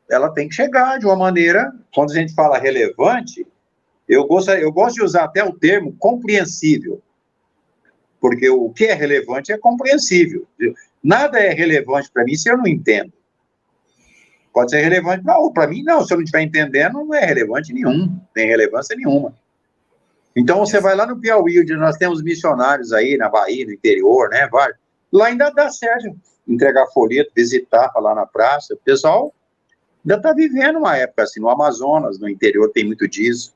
[SPEAKER 2] ela tem que chegar de uma maneira, quando a gente fala relevante, eu gosto de usar até o termo compreensível, porque o que é relevante é compreensível. Nada é relevante para mim se eu não entendo. Pode ser relevante para mim, não. Se eu não estiver entendendo, não é relevante nenhum, não tem relevância nenhuma. Então, você vai lá no Piauí, onde nós temos missionários aí, na Bahia, no interior, né? Lá ainda dá certo entregar folheto, visitar, falar na praça. O pessoal ainda está vivendo uma época assim, no Amazonas, no interior tem muito disso.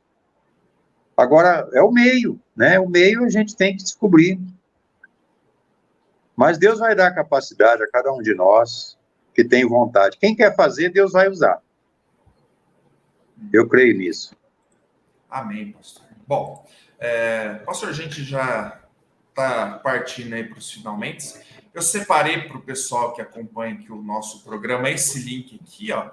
[SPEAKER 2] Agora, é o meio, né? O meio a gente tem que descobrir. Mas Deus vai dar capacidade a cada um de nós que tem vontade. Quem quer fazer, Deus vai usar. Eu creio nisso.
[SPEAKER 1] Amém, pastor. Bom, pastor, a gente já está partindo aí para os finalmente. Eu separei para o pessoal que acompanha aqui o nosso programa esse link aqui, ó,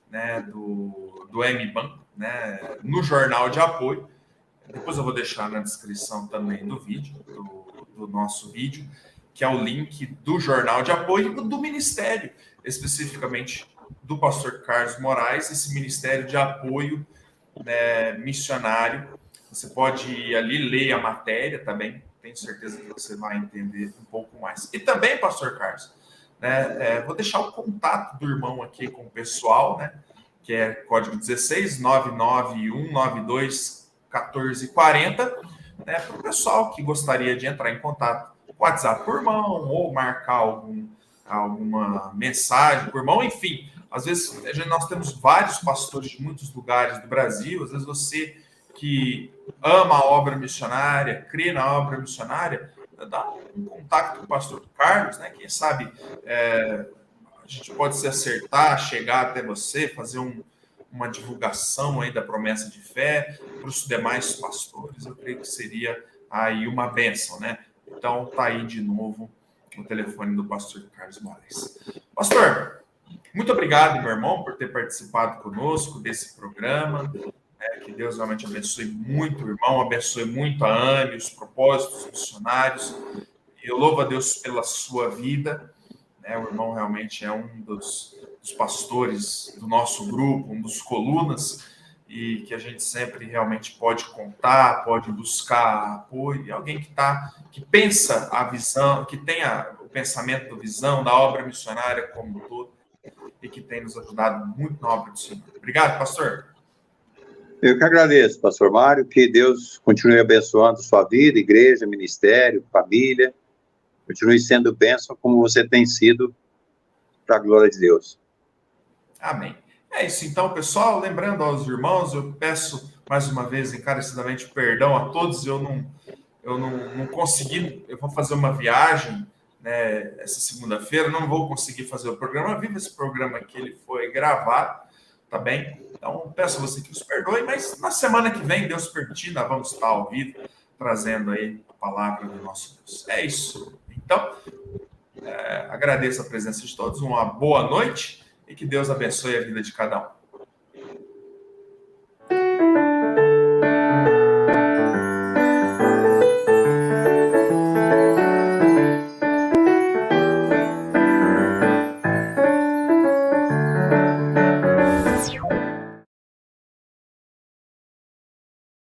[SPEAKER 1] né, do MBanco, né, no jornal de apoio. Depois eu vou deixar na descrição também do vídeo, do nosso vídeo, que é o link do jornal de apoio do ministério, especificamente do pastor Carlos Moraes, esse ministério de apoio, né, missionário. Você pode ir ali ler a matéria também, tenho certeza que você vai entender um pouco mais. E também, pastor Carlos, né, vou deixar o contato do irmão aqui com o pessoal, né, que é código 16 99192 1440, né, para o pessoal que gostaria de entrar em contato com o WhatsApp por irmão, ou marcar alguma mensagem por irmão, enfim. Às vezes nós temos vários pastores de muitos lugares do Brasil, às vezes você que ama a obra missionária, crê na obra missionária, dá um contato com o pastor Carlos, né? Quem sabe a gente pode se acertar, chegar até você, fazer uma divulgação aí da promessa de fé para os demais pastores. Eu creio que seria aí uma bênção, né? Então, tá aí de novo o telefone do pastor Carlos Moraes. Pastor, muito obrigado, meu irmão, por ter participado conosco desse programa. Que Deus realmente abençoe muito o irmão, abençoe muito a Anne, os propósitos missionários. Eu louvo a Deus pela sua vida. Né? O irmão realmente é um dos pastores do nosso grupo, um dos colunas, e que a gente sempre realmente pode contar, pode buscar apoio. E alguém que pensa a visão, que tenha o pensamento da visão da obra missionária como um todo, e que tem nos ajudado muito na obra do Senhor. Obrigado, pastor.
[SPEAKER 2] Eu que agradeço, pastor Mário, que Deus continue abençoando sua vida, igreja, ministério, família, continue sendo bênção como você tem sido, para a glória de Deus.
[SPEAKER 1] Amém. É isso então, pessoal. Lembrando aos irmãos, eu peço mais uma vez encarecidamente perdão a todos, eu não consegui, eu vou fazer uma viagem né, essa segunda-feira, não vou conseguir fazer o programa vivo, esse programa aqui ele foi gravado, tá bem? Então, peço a você que os perdoe, mas na semana que vem, Deus permitir, nós vamos estar ao vivo, trazendo aí a palavra do nosso Deus. É isso. Então, agradeço a presença de todos, uma boa noite e que Deus abençoe a vida de cada um.